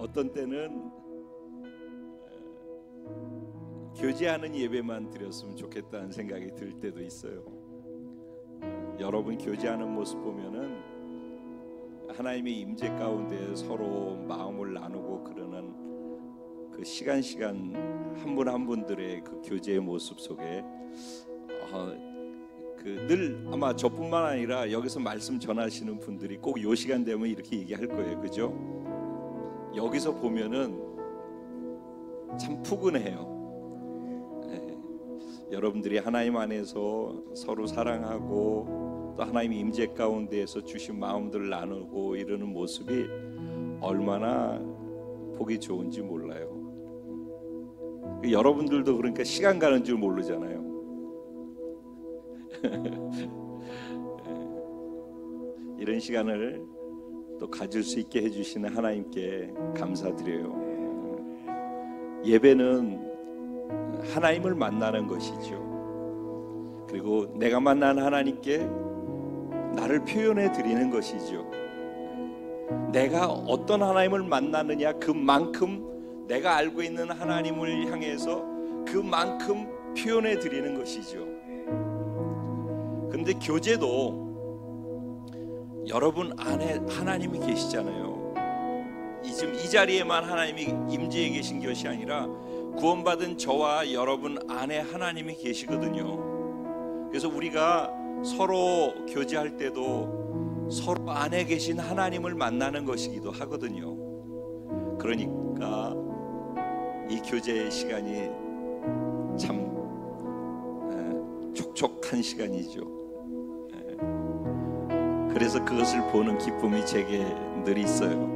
어떤 때는 교제하는 예배만 드렸으면 좋겠다는 생각이 들 때도 있어요. 여러분 교제하는 모습 보면은 하나님의 임재 가운데 서로 마음을 나누고 그러는 그 시간 한 분 한 분들의 그 교제의 모습 속에 늘 아마 저뿐만 아니라 여기서 말씀 전하시는 분들이 꼭 요 시간 되면 이렇게 얘기할 거예요, 그죠? 여기서 보면은 참 푸근해요. 여러분들이 하나님 안에서 서로 사랑하고 또 하나님의 임재 가운데에서 주신 마음들을 나누고 이러는 모습이 얼마나 보기 좋은지 몰라요. 여러분들도 그러니까 시간 가는 줄 모르잖아요. 이런 시간을 또 가질 수 있게 해주시는 하나님께 감사드려요. 예배는 하나님을 만나는 것이죠. 그리고 내가 만난 하나님께 나를 표현해 드리는 것이죠. 내가 어떤 하나님을 만나느냐 그만큼 내가 알고 있는 하나님을 향해서 그만큼 표현해 드리는 것이죠. 그런데 교제도 여러분 안에 하나님이 계시잖아요. 지금 이 자리에만 하나님이 임재해 계신 것이 아니라 구원받은 저와 여러분 안에 하나님이 계시거든요. 그래서 우리가 서로 교제할 때도 서로 안에 계신 하나님을 만나는 것이기도 하거든요. 그러니까 이 교제의 시간이 참 촉촉한 시간이죠. 그래서 그것을 보는 기쁨이 제게 늘 있어요.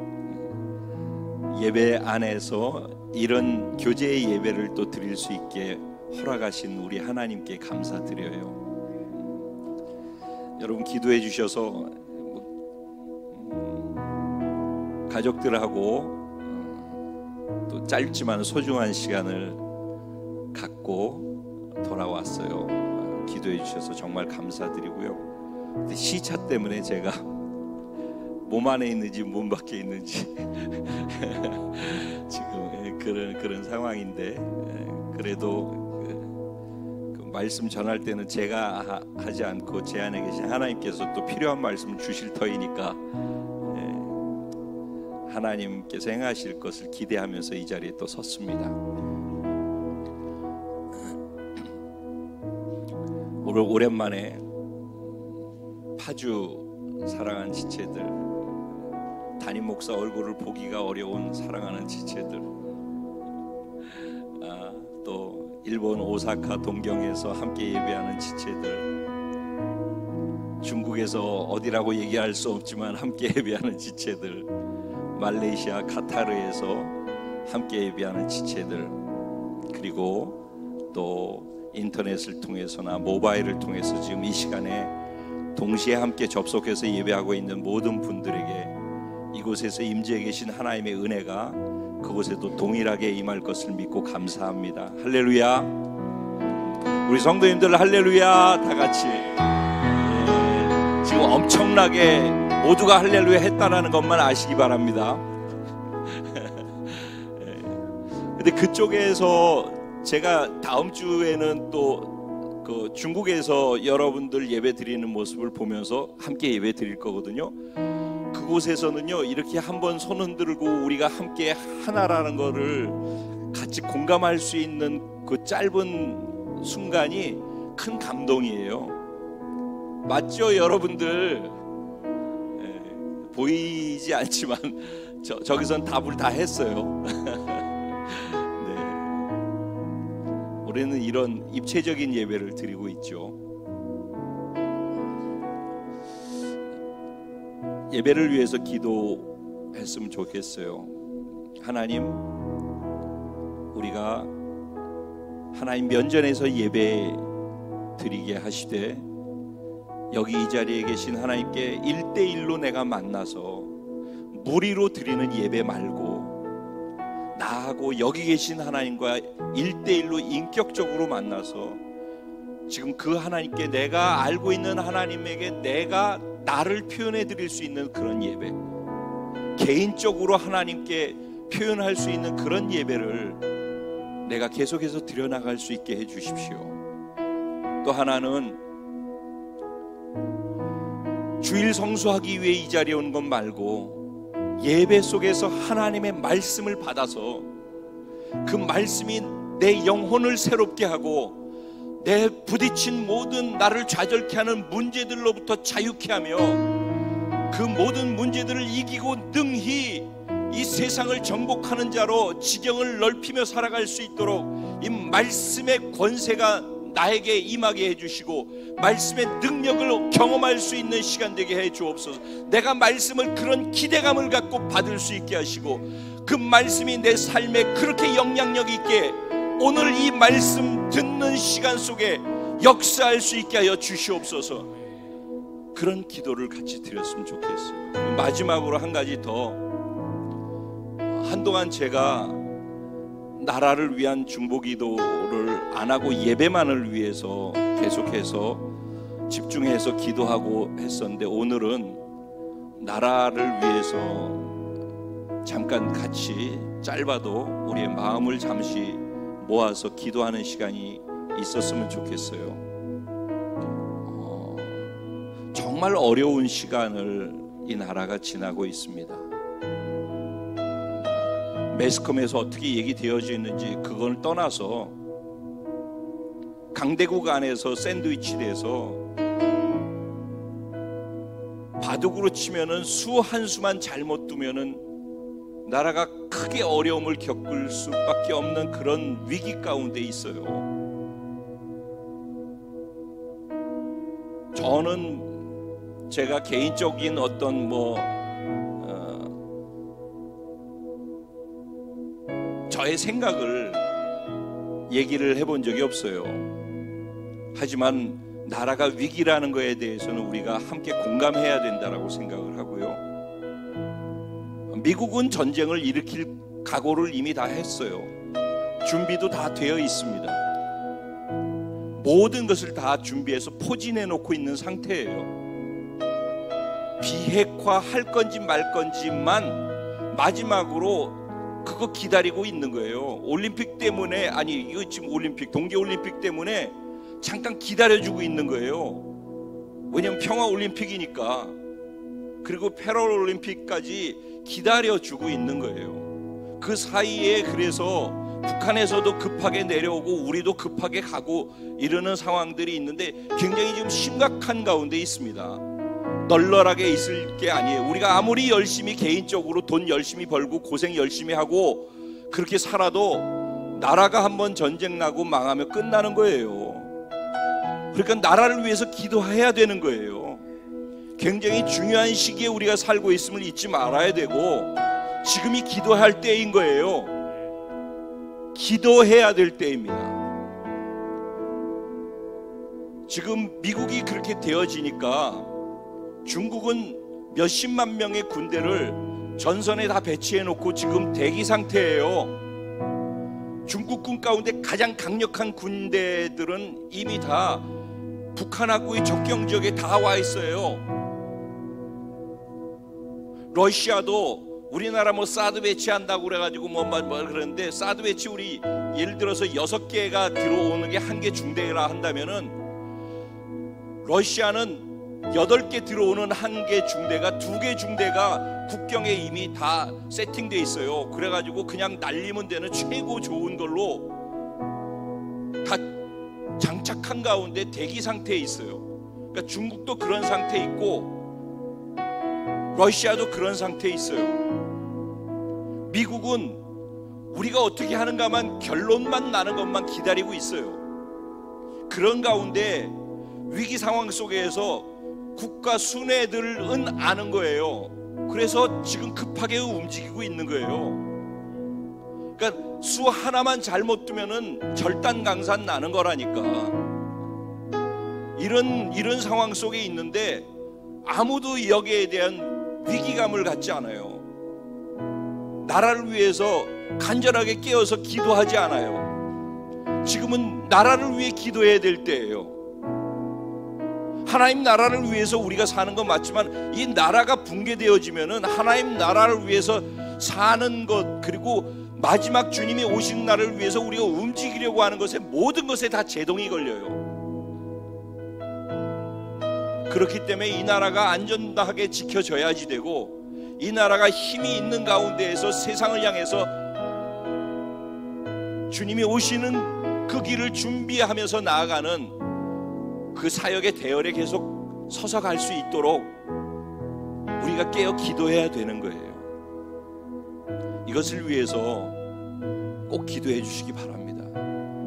예배 안에서 이런 교제의 예배를 또 드릴 수 있게 허락하신 우리 하나님께 감사드려요. 여러분 기도해 주셔서 가족들하고 또 짧지만 소중한 시간을 갖고 돌아왔어요. 기도해 주셔서 정말 감사드리고요. 근데 시차 때문에 제가 몸 안에 있는지 몸 밖에 있는지 지금 그런 상황인데 그래도 그 말씀 전할 때는 제가 하지 않고 제 안에 계신 하나님께서 또 필요한 말씀을 주실 터이니까 하나님께서 행하실 것을 기대하면서 이 자리에 또 섰습니다. 오랜만에 파주 사랑하는 지체들, 담임 목사 얼굴을 보기가 어려운 사랑하는 지체들, 또 일본 오사카 동경에서 함께 예배하는 지체들, 중국에서 어디라고 얘기할 수 없지만 함께 예배하는 지체들, 말레이시아 카타르에서 함께 예배하는 지체들, 그리고 또 인터넷을 통해서나 모바일을 통해서 지금 이 시간에 동시에 함께 접속해서 예배하고 있는 모든 분들에게 이곳에서 임재해 계신 하나님의 은혜가 그곳에도 동일하게 임할 것을 믿고 감사합니다. 할렐루야. 우리 성도님들 할렐루야. 다 같이 지금 엄청나게 모두가 할렐루야 했다라는 것만 아시기 바랍니다. 근데 그쪽에서 제가 다음 주에는 또 그 중국에서 여러분들 예배 드리는 모습을 보면서 함께 예배 드릴 거거든요. 그곳에서는요 이렇게 한번 손 흔들고 우리가 함께 하나라는 거를 같이 공감할 수 있는 그 짧은 순간이 큰 감동이에요. 맞죠 여러분들? 보이지 않지만 저기선 답을 다 했어요. 우리는 이런 입체적인 예배를 드리고 있죠. 예배를 위해서 기도했으면 좋겠어요. 하나님, 우리가 하나님 면전에서 예배 드리게 하시되 여기 이 자리에 계신 하나님께 1대1로 내가 만나서 무리로 드리는 예배 말고 나하고 여기 계신 하나님과 1대1로 인격적으로 만나서 지금 그 하나님께 내가 알고 있는 하나님에게 내가 나를 표현해 드릴 수 있는 그런 예배, 개인적으로 하나님께 표현할 수 있는 그런 예배를 내가 계속해서 드려나갈 수 있게 해 주십시오. 또 하나는 주일 성수하기 위해 이 자리에 온 것 말고 예배 속에서 하나님의 말씀을 받아서 그 말씀이 내 영혼을 새롭게 하고 내 부딪힌 모든 나를 좌절케 하는 문제들로부터 자유케 하며 그 모든 문제들을 이기고 능히 이 세상을 정복하는 자로 지경을 넓히며 살아갈 수 있도록 이 말씀의 권세가 나에게 임하게 해주시고 말씀의 능력을 경험할 수 있는 시간 되게 해 주옵소서. 내가 말씀을 그런 기대감을 갖고 받을 수 있게 하시고 그 말씀이 내 삶에 그렇게 영향력 있게 오늘 이 말씀 듣는 시간 속에 역사할 수 있게 하여 주시옵소서. 그런 기도를 같이 드렸으면 좋겠어요. 마지막으로 한 가지 더, 한동안 제가 나라를 위한 중보기도를 안 하고 예배만을 위해서 계속해서 집중해서 기도하고 했었는데 오늘은 나라를 위해서 잠깐 같이 짧아도 우리의 마음을 잠시 모아서 기도하는 시간이 있었으면 좋겠어요. 정말 어려운 시간을 이 나라가 지나고 있습니다. 매스컴에서 어떻게 얘기되어져 있는지 그걸 떠나서 강대국 안에서 샌드위치 돼서 바둑으로 치면은 수 한 수만 잘못 두면은 나라가 크게 어려움을 겪을 수밖에 없는 그런 위기 가운데 있어요. 저는 제가 개인적인 어떤 저의 생각을 얘기를 해본 적이 없어요. 하지만 나라가 위기라는 것에 대해서는 우리가 함께 공감해야 된다라고 생각을 하고요. 미국은 전쟁을 일으킬 각오를 이미 다 했어요. 준비도 다 되어 있습니다. 모든 것을 다 준비해서 포진해 놓고 있는 상태예요. 비핵화할 건지 말 건지만 마지막으로 그거 기다리고 있는 거예요. 올림픽 때문에, 아니 이거 지금 올림픽, 동계올림픽 때문에 잠깐 기다려주고 있는 거예요. 왜냐면 평화올림픽이니까. 그리고 패럴올림픽까지 기다려주고 있는 거예요. 그 사이에 그래서 북한에서도 급하게 내려오고 우리도 급하게 가고 이러는 상황들이 있는데 굉장히 지금 심각한 가운데 있습니다. 널널하게 있을 게 아니에요. 우리가 아무리 열심히 개인적으로 돈 열심히 벌고 고생 열심히 하고 그렇게 살아도 나라가 한번 전쟁 나고 망하면 끝나는 거예요. 그러니까 나라를 위해서 기도해야 되는 거예요. 굉장히 중요한 시기에 우리가 살고 있음을 잊지 말아야 되고 지금이 기도할 때인 거예요. 기도해야 될 때입니다. 지금 미국이 그렇게 되어지니까 중국은 몇십만 명의 군대를 전선에 다 배치해 놓고 지금 대기 상태예요. 중국군 가운데 가장 강력한 군대들은 이미 다 북한하고의 접경 지역에 다 와 있어요. 러시아도 우리나라 사드 배치한다고 그래가지고 그러는데 사드 배치 우리 예를 들어서 6개가 들어오는 게 1개 중대라 한다면은 러시아는 8개 들어오는 1개 중대가 2개 중대가 국경에 이미 다 세팅돼 있어요. 그래가지고 그냥 날리면 되는 최고 좋은 걸로 다 장착한 가운데 대기 상태에 있어요. 그러니까 중국도 그런 상태에 있고 러시아도 그런 상태에 있어요. 미국은 우리가 어떻게 하는가만 결론만 나는 것만 기다리고 있어요. 그런 가운데 위기 상황 속에서 국가 순회들은 아는 거예요. 그래서 지금 급하게 움직이고 있는 거예요. 그러니까 수 하나만 잘못 두면은 절단강산 나는 거라니까. 이런 상황 속에 있는데 아무도 여기에 대한 위기감을 갖지 않아요. 나라를 위해서 간절하게 깨어서 기도하지 않아요. 지금은 나라를 위해 기도해야 될 때예요. 하나님 나라를 위해서 우리가 사는 건 맞지만 이 나라가 붕괴되어지면은 하나님 나라를 위해서 사는 것, 그리고 마지막 주님이 오시는 날을 위해서 우리가 움직이려고 하는 것에 모든 것에 다 제동이 걸려요. 그렇기 때문에 이 나라가 안전하게 지켜져야지 되고, 이 나라가 힘이 있는 가운데에서 세상을 향해서 주님이 오시는 그 길을 준비하면서 나아가는 그 사역의 대열에 계속 서서 갈 수 있도록 우리가 깨어 기도해야 되는 거예요. 이것을 위해서 꼭 기도해 주시기 바랍니다.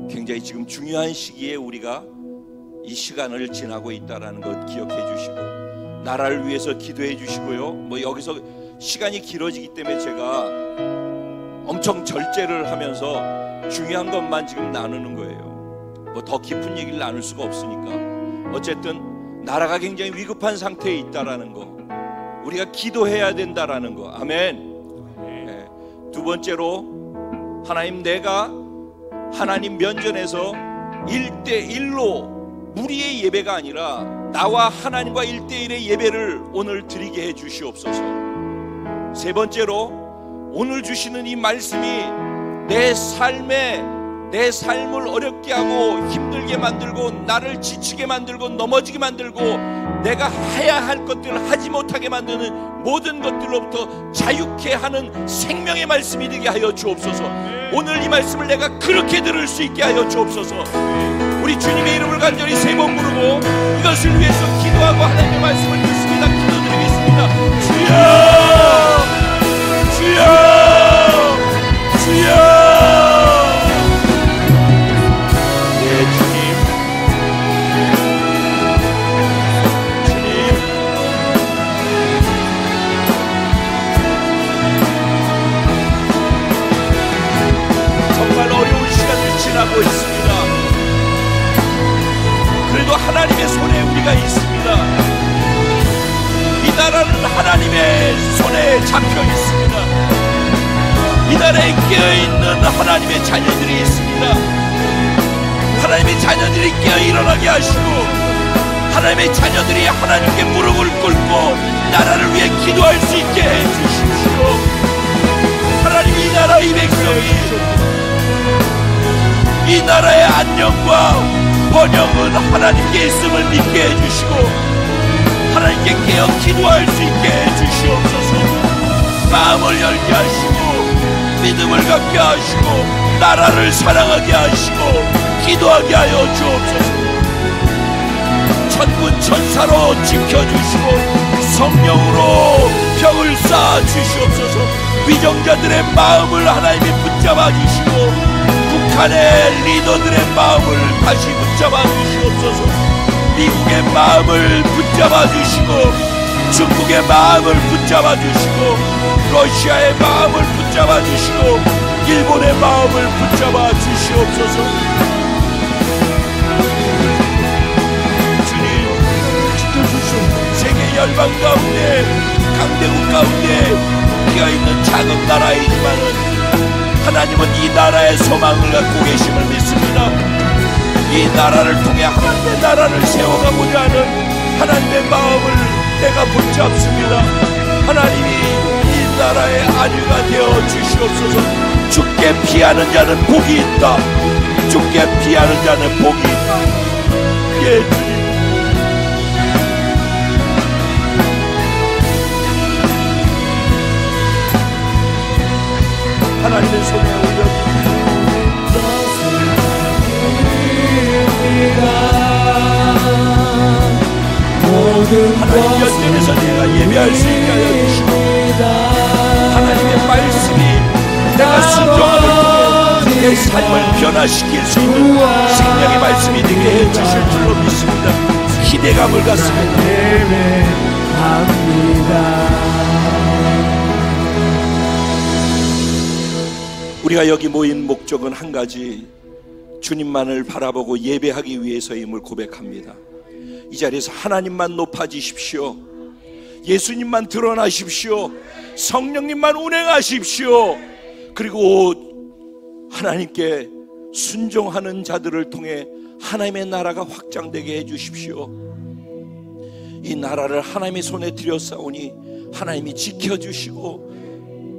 굉장히 지금 중요한 시기에 우리가 이 시간을 지나고 있다는 것 기억해 주시고, 나라를 위해서 기도해 주시고요. 여기서 시간이 길어지기 때문에 제가 엄청 절제를 하면서 중요한 것만 지금 나누는 거예요. 더 깊은 얘기를 나눌 수가 없으니까. 어쨌든 나라가 굉장히 위급한 상태에 있다라는 거, 우리가 기도해야 된다라는 거. 아멘. 네. 두 번째로, 하나님, 내가 하나님 면전에서 1대1로 무리의 예배가 아니라 나와 하나님과 1대1의 예배를 오늘 드리게 해 주시옵소서. 세 번째로, 오늘 주시는 이 말씀이 내 삶을 어렵게 하고 힘들게 만들고 나를 지치게 만들고 넘어지게 만들고 내가 해야 할 것들을 하지 못하게 만드는 모든 것들로부터 자유케 하는 생명의 말씀이 되게 하여 주옵소서. 오늘 이 말씀을 내가 그렇게 들을 수 있게 하여 주옵소서. 우리 주님의 이름을 간절히 세 번 부르고 이것을 위해서 기도하고 하나님의 말씀을 듣습니다. 기도드리겠습니다. 주여, 주여, 주여. 지나고 있습니다. 그래도 하나님의 손에 우리가 있습니다. 이 나라는 하나님의 손에 잡혀 있습니다. 이 나라에 깨어있는 하나님의 자녀들이 있습니다. 하나님의 자녀들이 깨어 일어나게 하시고, 하나님의 자녀들이 하나님께 무릎을 꿇고 나라를 위해 기도할 수 있게 해주십시오. 하나님, 이 나라, 이 백성이 이 나라의 안녕과 번영은 하나님께 있음을 믿게 해주시고 하나님께 깨어 기도할 수 있게 해주시옵소서. 마음을 열게 하시고 믿음을 갖게 하시고 나라를 사랑하게 하시고 기도하게 하여 주옵소서. 천군 천사로 지켜주시고 성령으로 벽을 쌓아 주시옵소서. 위정자들의 마음을 하나님이 붙잡아 주시고 북한의 리더들의 마음을 다시 붙잡아 주시옵소서. 미국의 마음을 붙잡아 주시고 중국의 마음을 붙잡아 주시고 러시아의 마음을 붙잡아 주시고 일본의 마음을 붙잡아 주시옵소서. 주님, 지켜주시옵소서. 세계 열방 가운데 강대국 가운데 끼어있는 작은 나라이지만은 하나님은 이 나라의 소망을 갖고 계심을 믿습니다. 이 나라를 통해 하나님의 나라를 세워가고자 하는 하나님의 마음을 내가 붙잡습니다. 하나님이 이 나라의 안위가 되어 주시옵소서. 주께 피하는 자는 복이 있다. 주께 피하는 자는 복이 있다. 예, 주님. 하나님의 손에 올려주옵소서. 하나님 연전에서 내가 예배할 수 있게 하여 주시고 하나님의 말씀이 내가 순종함을 통해 내 삶을 변화시킬 수 있는 생명의 말씀이 되게 해 주실 줄로 믿습니다. 기대감을 갖습니다. 우리가 여기 모인 목적은 한 가지, 주님만을 바라보고 예배하기 위해서임을 고백합니다. 이 자리에서 하나님만 높아지십시오. 예수님만 드러나십시오. 성령님만 운행하십시오. 그리고 하나님께 순종하는 자들을 통해 하나님의 나라가 확장되게 해주십시오. 이 나라를 하나님의 손에 들여싸오니 하나님이 지켜주시고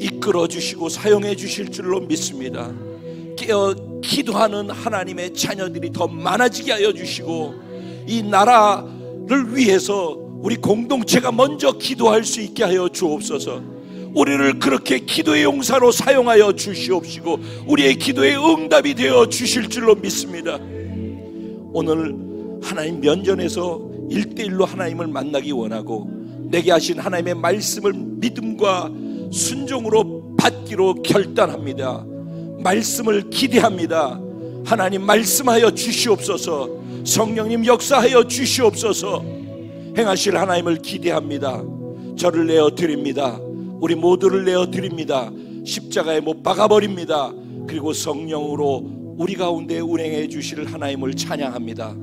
이끌어 주시고 사용해 주실 줄로 믿습니다. 깨어 기도하는 하나님의 자녀들이 더 많아지게 하여 주시고, 이 나라를 위해서 우리 공동체가 먼저 기도할 수 있게 하여 주옵소서. 우리를 그렇게 기도의 용사로 사용하여 주시옵시고 우리의 기도의 응답이 되어 주실 줄로 믿습니다. 오늘 하나님 면전에서 1대1로 하나님을 만나기 원하고, 내게 하신 하나님의 말씀을 믿음과 순종으로 받기로 결단합니다. 말씀을 기대합니다. 하나님 말씀하여 주시옵소서. 성령님 역사하여 주시옵소서. 행하실 하나님을 기대합니다. 저를 내어드립니다. 우리 모두를 내어드립니다. 십자가에 못 박아버립니다. 그리고 성령으로 우리 가운데 운행해 주실 하나님을 찬양합니다.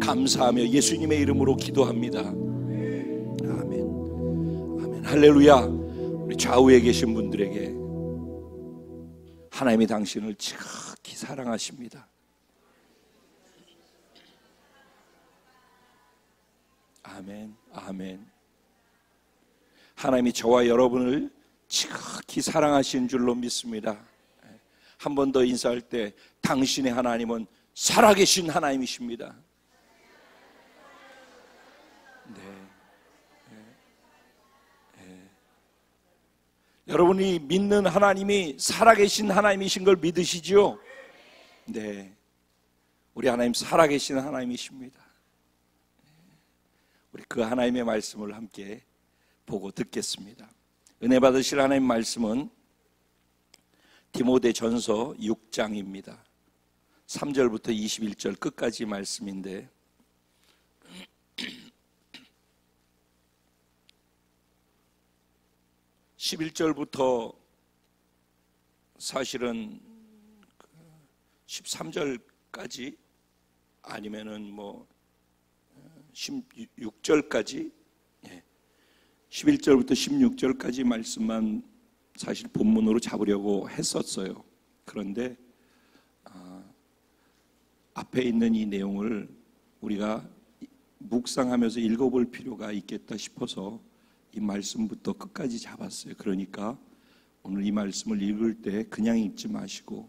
감사하며 예수님의 이름으로 기도합니다. 아멘. 아멘. 할렐루야. 우리 좌우에 계신 분들에게 하나님이 당신을 지극히 사랑하십니다. 아멘. 아멘. 하나님이 저와 여러분을 지극히 사랑하신 줄로 믿습니다. 한 번 더 인사할 때, 당신의 하나님은 살아계신 하나님이십니다. 네. 여러분이 믿는 하나님이 살아계신 하나님이신 걸 믿으시죠? 네. 우리 하나님 살아계신 하나님이십니다. 우리 그 하나님의 말씀을 함께 보고 듣겠습니다. 은혜 받으실 하나님 말씀은 디모데전서 6장입니다. 3절부터 21절 끝까지 말씀인데, 11절부터 사실은 13절까지 아니면은 16절까지, 11절부터 16절까지 말씀만 사실 본문으로 잡으려고 했었어요. 그런데 앞에 있는 이 내용을 우리가 묵상하면서 읽어볼 필요가 있겠다 싶어서 이 말씀부터 끝까지 잡았어요. 그러니까 오늘 이 말씀을 읽을 때 그냥 읽지 마시고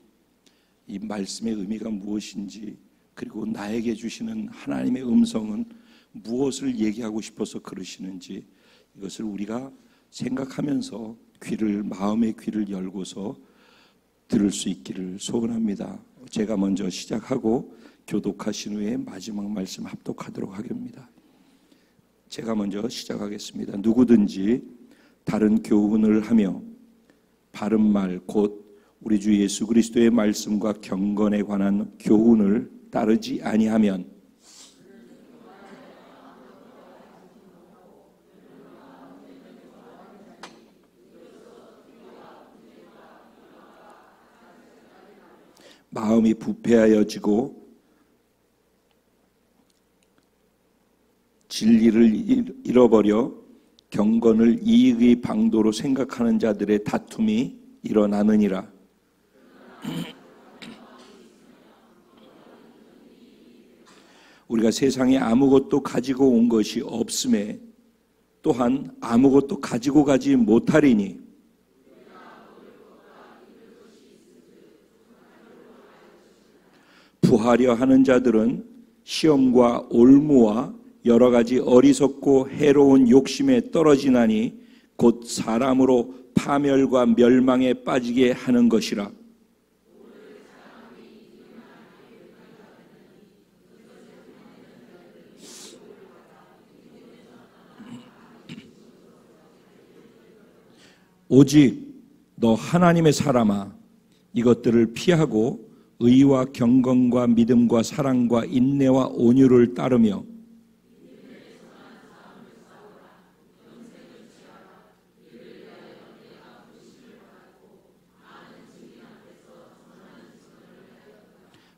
이 말씀의 의미가 무엇인지, 그리고 나에게 주시는 하나님의 음성은 무엇을 얘기하고 싶어서 그러시는지, 이것을 우리가 생각하면서 마음의 귀를 열고서 들을 수 있기를 소원합니다. 제가 먼저 시작하고 교독하신 후에 마지막 말씀 합독하도록 하겠습니다. 제가 먼저 시작하겠습니다. 누구든지 다른 교훈을 하며 바른 말 곧 우리 주 예수 그리스도의 말씀과 경건에 관한 교훈을 따르지 아니하면 마음이 부패하여지고 진리를 잃어버려 경건을 이익의 방도로 생각하는 자들의 다툼이 일어나느니라. 우리가 세상에 아무것도 가지고 온 것이 없음에 또한 아무것도 가지고 가지 못하리니 부하려 하는 자들은 시험과 올무와 여러 가지 어리석고 해로운 욕심에 떨어지나니 곧 사람으로 파멸과 멸망에 빠지게 하는 것이라. 오직 너 하나님의 사람아, 이것들을 피하고 의와 경건과 믿음과 사랑과 인내와 온유를 따르며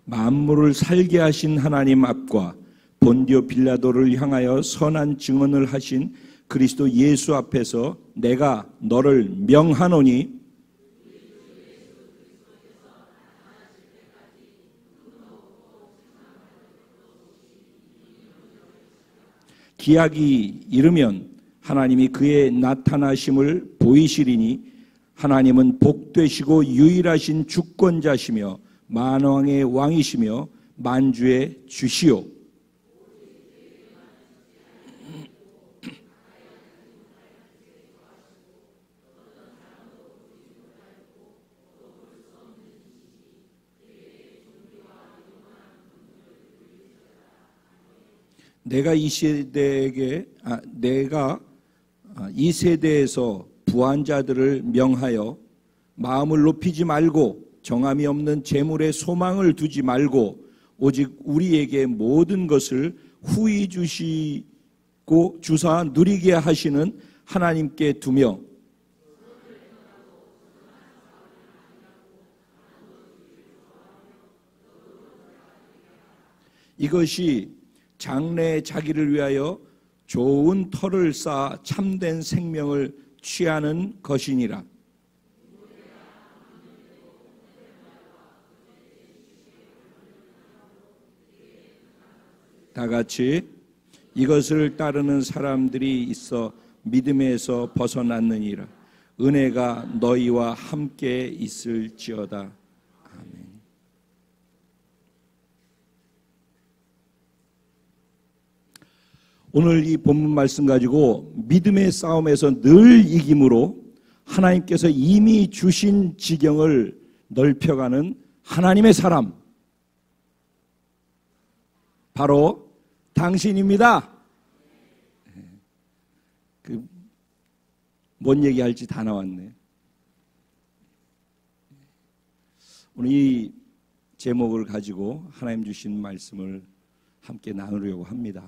만물을 살게 하신 하나님 앞과 본디오 빌라도를 향하여 선한 증언을 하신 그리스도 예수 앞에서 내가 너를 명하노니 기약이 이르면 하나님이 그의 나타나심을 보이시리니 하나님은 복되시고 유일하신 주권자시며 만왕의 왕이시며 만주의 주시오. 내가 이 세대에서 부한 자들을 명하여 마음을 높이지 말고 정함이 없는 재물에 소망을 두지 말고 오직 우리에게 모든 것을 후히 주시고 주사 누리게 하시는 하나님께 두며 이것이 장래의 자기를 위하여 좋은 터를 쌓아 참된 생명을 취하는 것이니라. 다 같이 이것을 따르는 사람들이 있어 믿음에서 벗어났느니라. 은혜가 너희와 함께 있을지어다. 아멘. 오늘 이 본문 말씀 가지고 믿음의 싸움에서 늘 이김으로 하나님께서 이미 주신 지경을 넓혀가는 하나님의 사람, 바로 당신입니다. 뭔 얘기할지 다 나왔네. 오늘 이 제목을 가지고 하나님 주신 말씀을 함께 나누려고 합니다.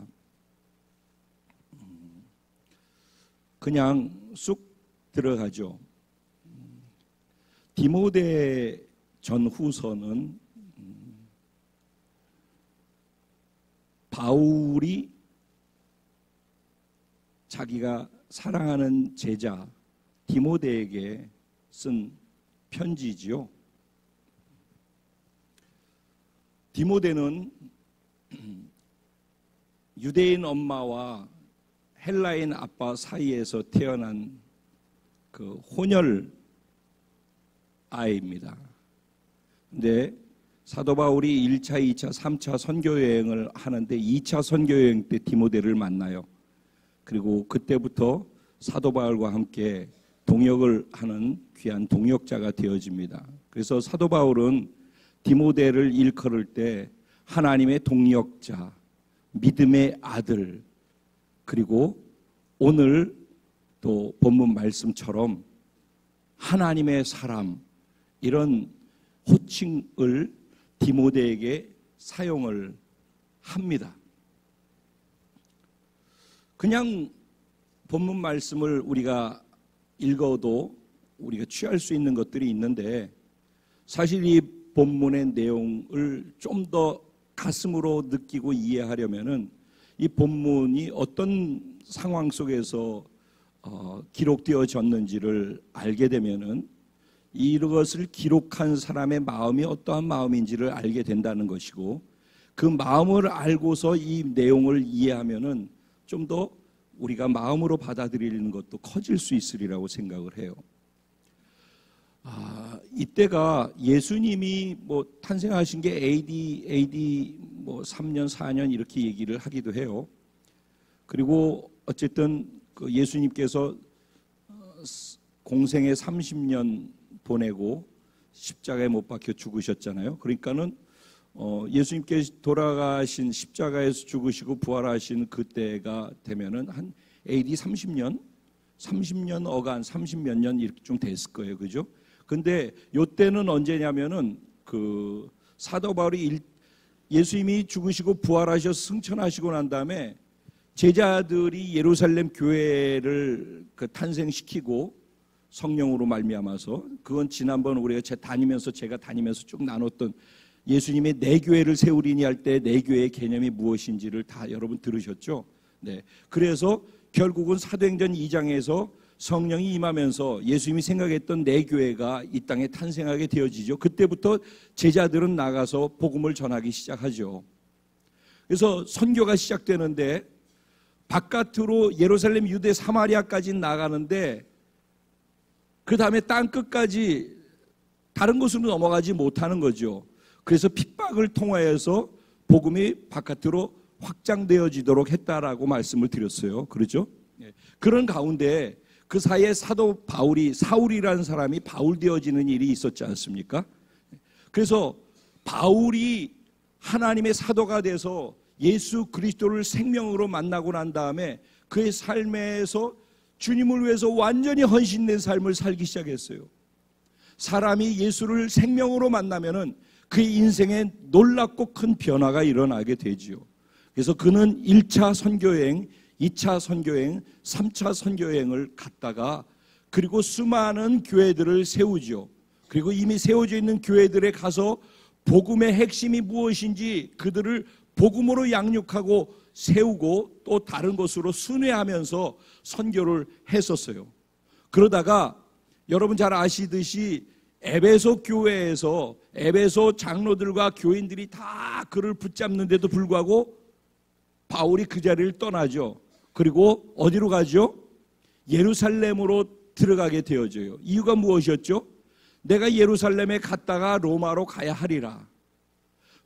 그냥 쑥 들어가죠. 디모데 전후서는 바울이 자기가 사랑하는 제자 디모데에게 쓴 편지지요. 디모데는 유대인 엄마와 헬라인 아빠 사이에서 태어난 그 혼혈 아이입니다. 근데 사도 바울이 1차, 2차, 3차 선교 여행을 하는데 2차 선교 여행 때 디모데를 만나요. 그리고 그때부터 사도 바울과 함께 동역을 하는 귀한 동역자가 되어집니다. 그래서 사도 바울은 디모데를 일컬을 때 하나님의 동역자, 믿음의 아들, 그리고 오늘 또 본문 말씀처럼 하나님의 사람, 이런 호칭을 디모데에게 사용을 합니다. 그냥 본문 말씀을 우리가 읽어도 우리가 취할 수 있는 것들이 있는데 사실 이 본문의 내용을 좀 더 가슴으로 느끼고 이해하려면은 이 본문이 어떤 상황 속에서 기록되어졌는지를 알게 되면은 이것을 기록한 사람의 마음이 어떠한 마음인지를 알게 된다는 것이고, 그 마음을 알고서 이 내용을 이해하면은 좀 더 우리가 마음으로 받아들이는 것도 커질 수 있으리라고 생각을 해요. 이때가 예수님이 탄생하신 게 AD 3년 4년 이렇게 얘기를 하기도 해요. 그리고 어쨌든 그 예수님께서 공생애 30년 보내고 십자가에 못 박혀 죽으셨잖아요. 그러니까는 예수님께서 돌아가신 십자가에서 죽으시고 부활하신 그때가 되면은 한 AD 30년 어간 30몇 년 이렇게 좀 됐을 거예요. 그죠? 근데 요때는 언제냐면은 그 사도 바울이 예수님이 죽으시고 부활하셔서 승천하시고 난 다음에 제자들이 예루살렘 교회를 탄생시키고 성령으로 말미암아서, 그건 지난번 우리가 제가 다니면서 쭉 나눴던 예수님의 내 교회를 세우리니 할 때 내 교회의 개념이 무엇인지를 다 여러분 들으셨죠? 네. 그래서 결국은 사도행전 2장에서 성령이 임하면서 예수님이 생각했던 내 교회가 이 땅에 탄생하게 되어지죠. 그때부터 제자들은 나가서 복음을 전하기 시작하죠. 그래서 선교가 시작되는데 바깥으로 예루살렘, 유대, 사마리아까지 나가는데 그 다음에 땅 끝까지 다른 곳으로 넘어가지 못하는 거죠. 그래서 핍박을 통하여서 복음이 바깥으로 확장되어지도록 했다라고 말씀을 드렸어요. 그렇죠? 그런 가운데 그 사이에 사도 바울이, 사울이라는 사람이 바울 되어지는 일이 있었지 않습니까? 그래서 바울이 하나님의 사도가 돼서 예수 그리스도를 생명으로 만나고 난 다음에 그의 삶에서 주님을 위해서 완전히 헌신된 삶을 살기 시작했어요. 사람이 예수를 생명으로 만나면은 그의 인생에 놀랍고 큰 변화가 일어나게 되지요. 그래서 그는 1차 선교여행, 2차 선교여행, 3차 선교여행을 갔다가 그리고 수많은 교회들을 세우죠. 그리고 이미 세워져 있는 교회들에 가서 복음의 핵심이 무엇인지 그들을 복음으로 양육하고 세우고 또 다른 곳으로 순회하면서 선교를 했었어요. 그러다가 여러분 잘 아시듯이 에베소 교회에서 에베소 장로들과 교인들이 다 그를 붙잡는데도 불구하고 바울이 그 자리를 떠나죠. 그리고 어디로 가죠? 예루살렘으로 들어가게 되어져요. 이유가 무엇이었죠? 내가 예루살렘에 갔다가 로마로 가야 하리라.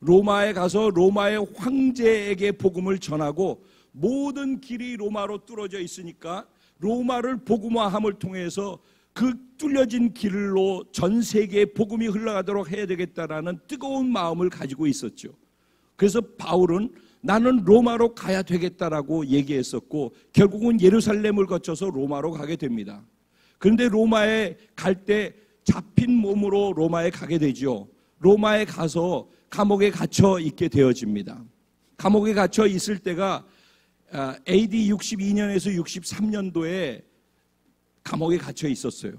로마에 가서 로마의 황제에게 복음을 전하고 모든 길이 로마로 뚫어져 있으니까 로마를 복음화함을 통해서 그 뚫려진 길로 전 세계에 복음이 흘러가도록 해야 되겠다라는 뜨거운 마음을 가지고 있었죠. 그래서 바울은 나는 로마로 가야 되겠다라고 얘기했었고 결국은 예루살렘을 거쳐서 로마로 가게 됩니다. 그런데 로마에 갈 때 잡힌 몸으로 로마에 가게 되죠. 로마에 가서 감옥에 갇혀 있게 되어집니다. 감옥에 갇혀 있을 때가 AD 62년에서 63년도에 감옥에 갇혀 있었어요.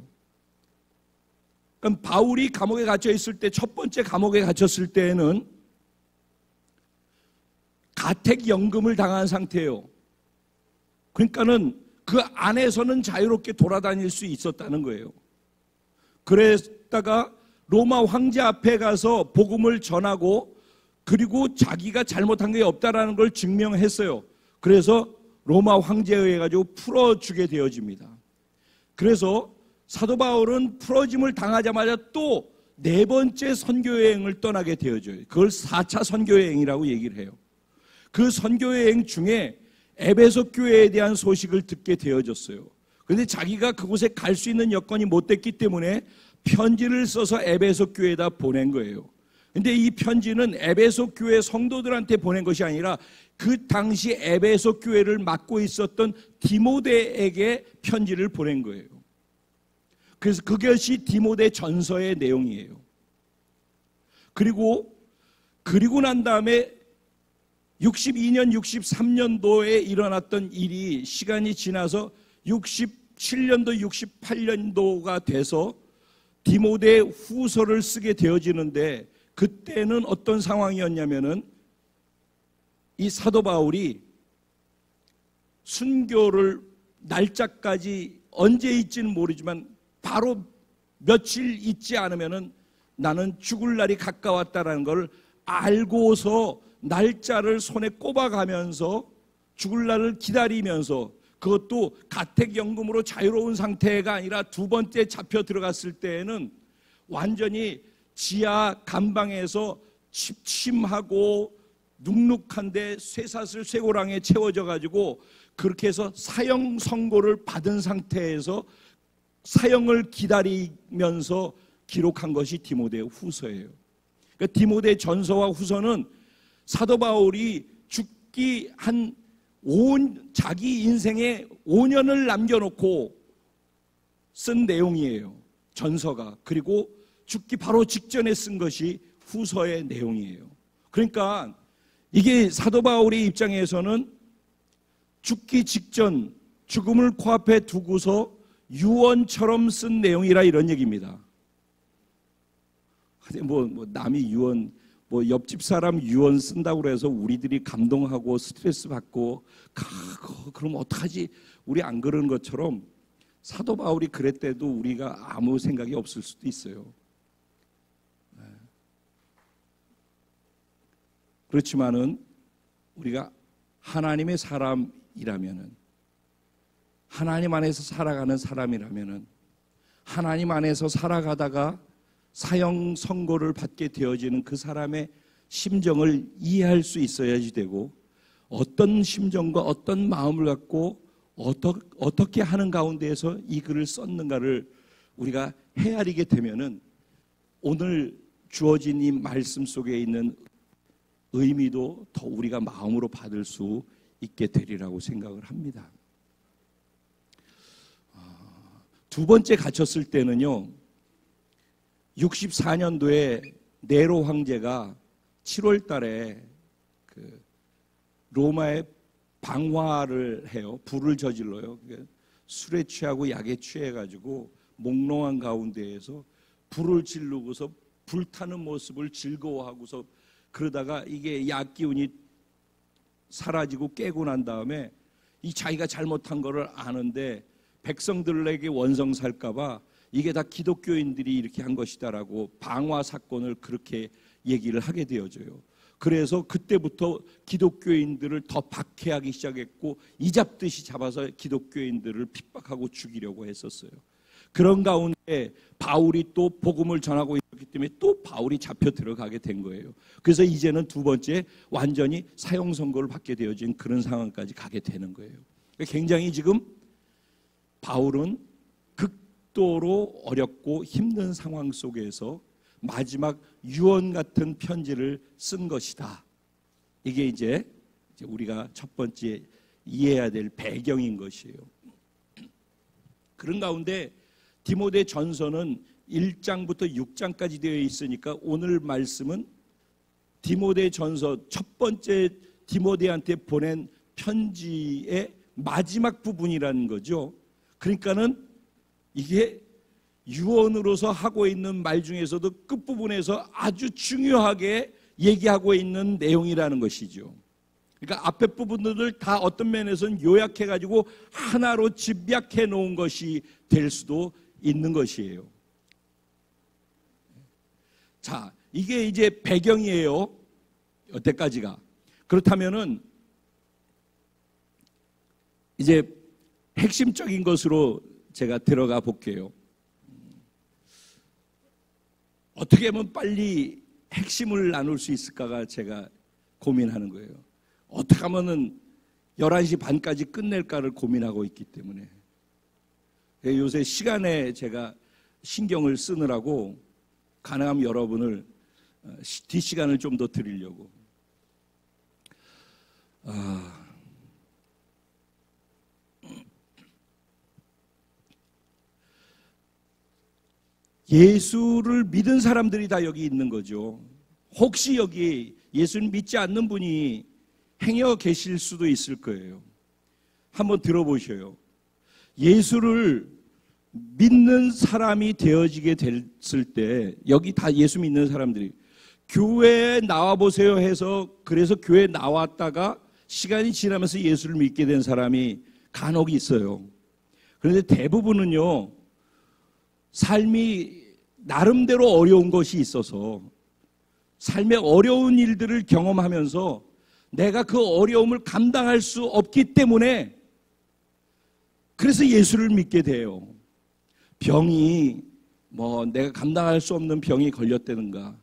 그럼 바울이 감옥에 갇혀 있을 때 첫 번째 감옥에 갇혔을 때에는 가택연금을 당한 상태예요. 그러니까는 그 안에서는 자유롭게 돌아다닐 수 있었다는 거예요. 그랬다가 로마 황제 앞에 가서 복음을 전하고 그리고 자기가 잘못한 게 없다라는 걸 증명했어요. 그래서 로마 황제에 의해 가지고 풀어주게 되어집니다. 그래서 사도 바울은 풀어짐을 당하자마자 또 네 번째 선교여행을 떠나게 되어져요. 그걸 4차 선교여행이라고 얘기를 해요. 그 선교여행 중에 에베소 교회에 대한 소식을 듣게 되어졌어요. 그런데 자기가 그곳에 갈 수 있는 여건이 못 됐기 때문에 편지를 써서 에베소 교회에다 보낸 거예요. 근데 이 편지는 에베소 교회 성도들한테 보낸 것이 아니라 그 당시 에베소 교회를 맡고 있었던 디모데에게 편지를 보낸 거예요. 그래서 그것이 디모데 전서의 내용이에요. 그리고 난 다음에 62년, 63년도에 일어났던 일이 시간이 지나서 67년도, 68년도가 돼서 디모데 후서를 쓰게 되어지는데 그때는 어떤 상황이었냐면은 이 사도 바울이 순교를 날짜까지 언제 있지는 모르지만 바로 며칠 있지 않으면은 나는 죽을 날이 가까웠다라는 걸 알고서 날짜를 손에 꼽아가면서 죽을 날을 기다리면서 그것도 가택연금으로 자유로운 상태가 아니라 두 번째 잡혀 들어갔을 때에는 완전히 지하 감방에서 침침하고 눅눅한데 쇠사슬 쇠고랑에 채워져 가지고 그렇게 해서 사형 선고를 받은 상태에서 사형을 기다리면서 기록한 것이 디모데 후서예요. 그러니까 디모데 전서와 후서는 사도 바울이 죽기 한 자기 인생의 5년을 남겨놓고 쓴 내용이에요. 전서가. 그리고 죽기 바로 직전에 쓴 것이 후서의 내용이에요. 그러니까 이게 사도 바울의 입장에서는 죽기 직전 죽음을 코앞에 두고서 유언처럼 쓴 내용이라 이런 얘기입니다. 뭐 남이 유언, 뭐 옆집 사람 유언 쓴다고 그래서 우리들이 감동하고 스트레스 받고 그럼 어떡하지? 우리 안 그러는 것처럼 사도 바울이 그랬대도 우리가 아무 생각이 없을 수도 있어요. 그렇지만은 우리가 하나님의 사람이라면은 하나님 안에서 살아가는 사람이라면은 하나님 안에서 살아가다가 사형 선고를 받게 되어지는 그 사람의 심정을 이해할 수 있어야지 되고, 어떤 심정과 어떤 마음을 갖고 어떻게 하는 가운데에서 이 글을 썼는가를 우리가 헤아리게 되면은 오늘 주어진 이 말씀 속에 있는 의미도 더 우리가 마음으로 받을 수 있게 되리라고 생각을 합니다. 두 번째 갇혔을 때는요, 64년도에 네로 황제가 7월 달에 그 로마에 방화를 해요. 불을 저질러요. 술에 취하고 약에 취해가지고 몽롱한 가운데에서 불을 지르고서 불타는 모습을 즐거워하고서, 그러다가 이게 약 기운이 사라지고 깨고 난 다음에 이 자기가 잘못한 거를 아는데 백성들에게 원성 살까봐 이게 다 기독교인들이 이렇게 한 것이다라고 방화 사건을 그렇게 얘기를 하게 되어져요. 그래서 그때부터 기독교인들을 더 박해하기 시작했고, 이잡듯이 잡아서 기독교인들을 핍박하고 죽이려고 했었어요. 그런 가운데 바울이 또 복음을 전하고 있기 때문에 또 바울이 잡혀 들어가게 된 거예요. 그래서 이제는 두 번째 완전히 사형 선고를 받게 되어진 그런 상황까지 가게 되는 거예요. 굉장히 지금 바울은 극도로 어렵고 힘든 상황 속에서 마지막 유언 같은 편지를 쓴 것이다. 이게 이제 우리가 첫 번째 이해해야 될 배경인 것이에요. 그런 가운데 디모데 전서는 1장부터 6장까지 되어 있으니까 오늘 말씀은 디모데 전서 첫 번째 디모데한테 보낸 편지의 마지막 부분이라는 거죠. 그러니까는 이게 유언으로서 하고 있는 말 중에서도 끝부분에서 아주 중요하게 얘기하고 있는 내용이라는 것이죠. 그러니까 앞에 부분들을 다 어떤 면에서는 요약해가지고 하나로 집약해 놓은 것이 될 수도 있는 것이에요. 자, 이게 이제 배경이에요. 여태까지가. 그렇다면은 이제 핵심적인 것으로 제가 들어가 볼게요. 어떻게 하면 빨리 핵심을 나눌 수 있을까가 제가 고민하는 거예요. 어떻게 하면은 11시 반까지 끝낼까를 고민하고 있기 때문에. 요새 시간에 제가 신경을 쓰느라고 가능하면 여러분을 뒷시간을 좀 더 드리려고. 예수를 믿은 사람들이 다 여기 있는 거죠. 혹시 여기 예수를 믿지 않는 분이 행여 계실 수도 있을 거예요. 한번 들어보셔요. 예수를 믿는 사람이 되어지게 됐을 때, 여기 다 예수 믿는 사람들이 교회에 나와보세요 해서, 그래서 교회에 나왔다가 시간이 지나면서 예수를 믿게 된 사람이 간혹 있어요. 그런데 대부분은요, 삶이 나름대로 어려운 것이 있어서 삶의 어려운 일들을 경험하면서 내가 그 어려움을 감당할 수 없기 때문에 그래서 예수를 믿게 돼요. 병이 내가 감당할 수 없는 병이 걸렸다든가,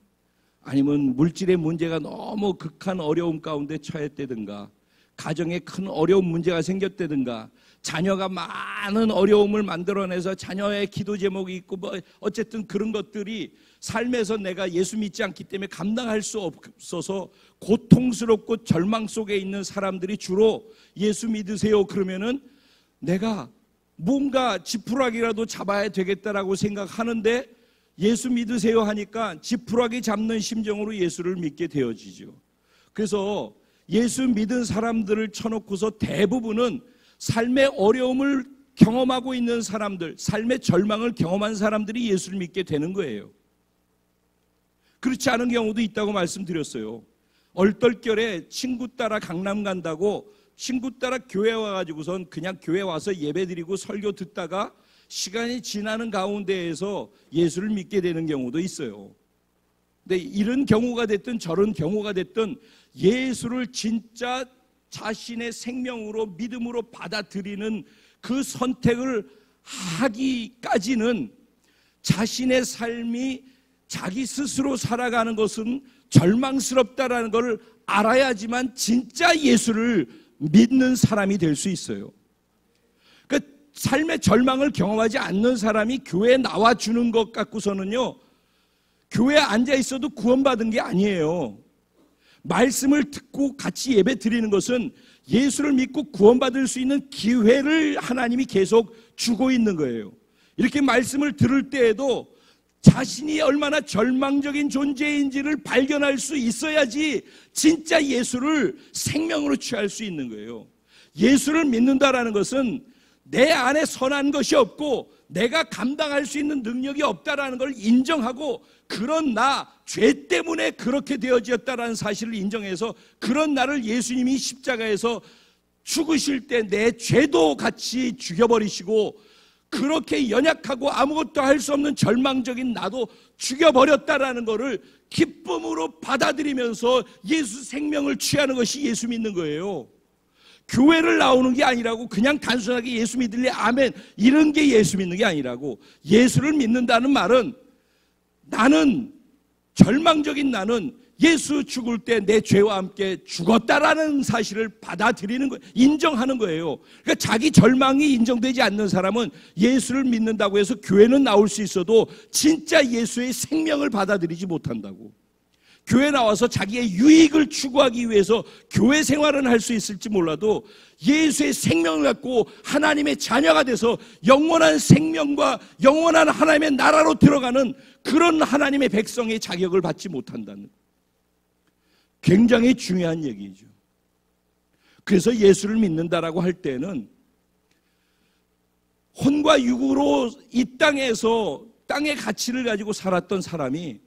아니면 물질의 문제가 너무 극한 어려움 가운데 처했다든가, 가정에 큰 어려운 문제가 생겼다든가, 자녀가 많은 어려움을 만들어내서 자녀의 기도 제목이 있고 어쨌든 그런 것들이 삶에서 내가 예수 믿지 않기 때문에 감당할 수 없어서 고통스럽고 절망 속에 있는 사람들이 주로 예수 믿으세요 그러면은 내가 뭔가 지푸라기라도 잡아야 되겠다라고 생각하는데, 예수 믿으세요 하니까 지푸라기 잡는 심정으로 예수를 믿게 되어지죠. 그래서 예수 믿은 사람들을 쳐놓고서 대부분은 삶의 어려움을 경험하고 있는 사람들, 삶의 절망을 경험한 사람들이 예수를 믿게 되는 거예요. 그렇지 않은 경우도 있다고 말씀드렸어요. 얼떨결에 친구 따라 강남 간다고 친구 따라 교회 와가지고선 그냥 교회 와서 예배드리고 설교 듣다가 시간이 지나는 가운데에서 예수를 믿게 되는 경우도 있어요. 근데 이런 경우가 됐든 저런 경우가 됐든 예수를 진짜 자신의 생명으로 믿음으로 받아들이는 그 선택을 하기까지는 자신의 삶이 자기 스스로 살아가는 것은 절망스럽다라는 것을 알아야지만 진짜 예수를 믿는 사람이 될 수 있어요. 그 삶의 절망을 경험하지 않는 사람이 교회에 나와주는 것 갖고서는요, 교회에 앉아 있어도 구원받은 게 아니에요. 말씀을 듣고 같이 예배 드리는 것은 예수를 믿고 구원받을 수 있는 기회를 하나님이 계속 주고 있는 거예요. 이렇게 말씀을 들을 때에도 자신이 얼마나 절망적인 존재인지를 발견할 수 있어야지 진짜 예수를 생명으로 취할 수 있는 거예요. 예수를 믿는다라는 것은 내 안에 선한 것이 없고 내가 감당할 수 있는 능력이 없다라는 걸 인정하고, 그런 나, 죄 때문에 그렇게 되어졌다라는 사실을 인정해서 그런 나를 예수님이 십자가에서 죽으실 때 내 죄도 같이 죽여버리시고, 그렇게 연약하고 아무것도 할 수 없는 절망적인 나도 죽여버렸다라는 것을 기쁨으로 받아들이면서 예수 생명을 취하는 것이 예수 믿는 거예요. 교회를 나오는 게 아니라고 그냥 단순하게 예수 믿을래 아멘 이런 게 예수 믿는 게 아니라고. 예수를 믿는다는 말은 나는, 절망적인 나는 예수 죽을 때 내 죄와 함께 죽었다라는 사실을 받아들이는 거예요. 인정하는 거예요. 그러니까 자기 절망이 인정되지 않는 사람은 예수를 믿는다고 해서 교회는 나올 수 있어도 진짜 예수의 생명을 받아들이지 못한다고. 교회 나와서 자기의 유익을 추구하기 위해서 교회 생활은 할 수 있을지 몰라도 예수의 생명을 갖고 하나님의 자녀가 돼서 영원한 생명과 영원한 하나님의 나라로 들어가는 그런 하나님의 백성의 자격을 받지 못한다는, 굉장히 중요한 얘기죠. 그래서 예수를 믿는다라고 할 때는 혼과 육으로 이 땅에서 땅의 가치를 가지고 살았던 사람이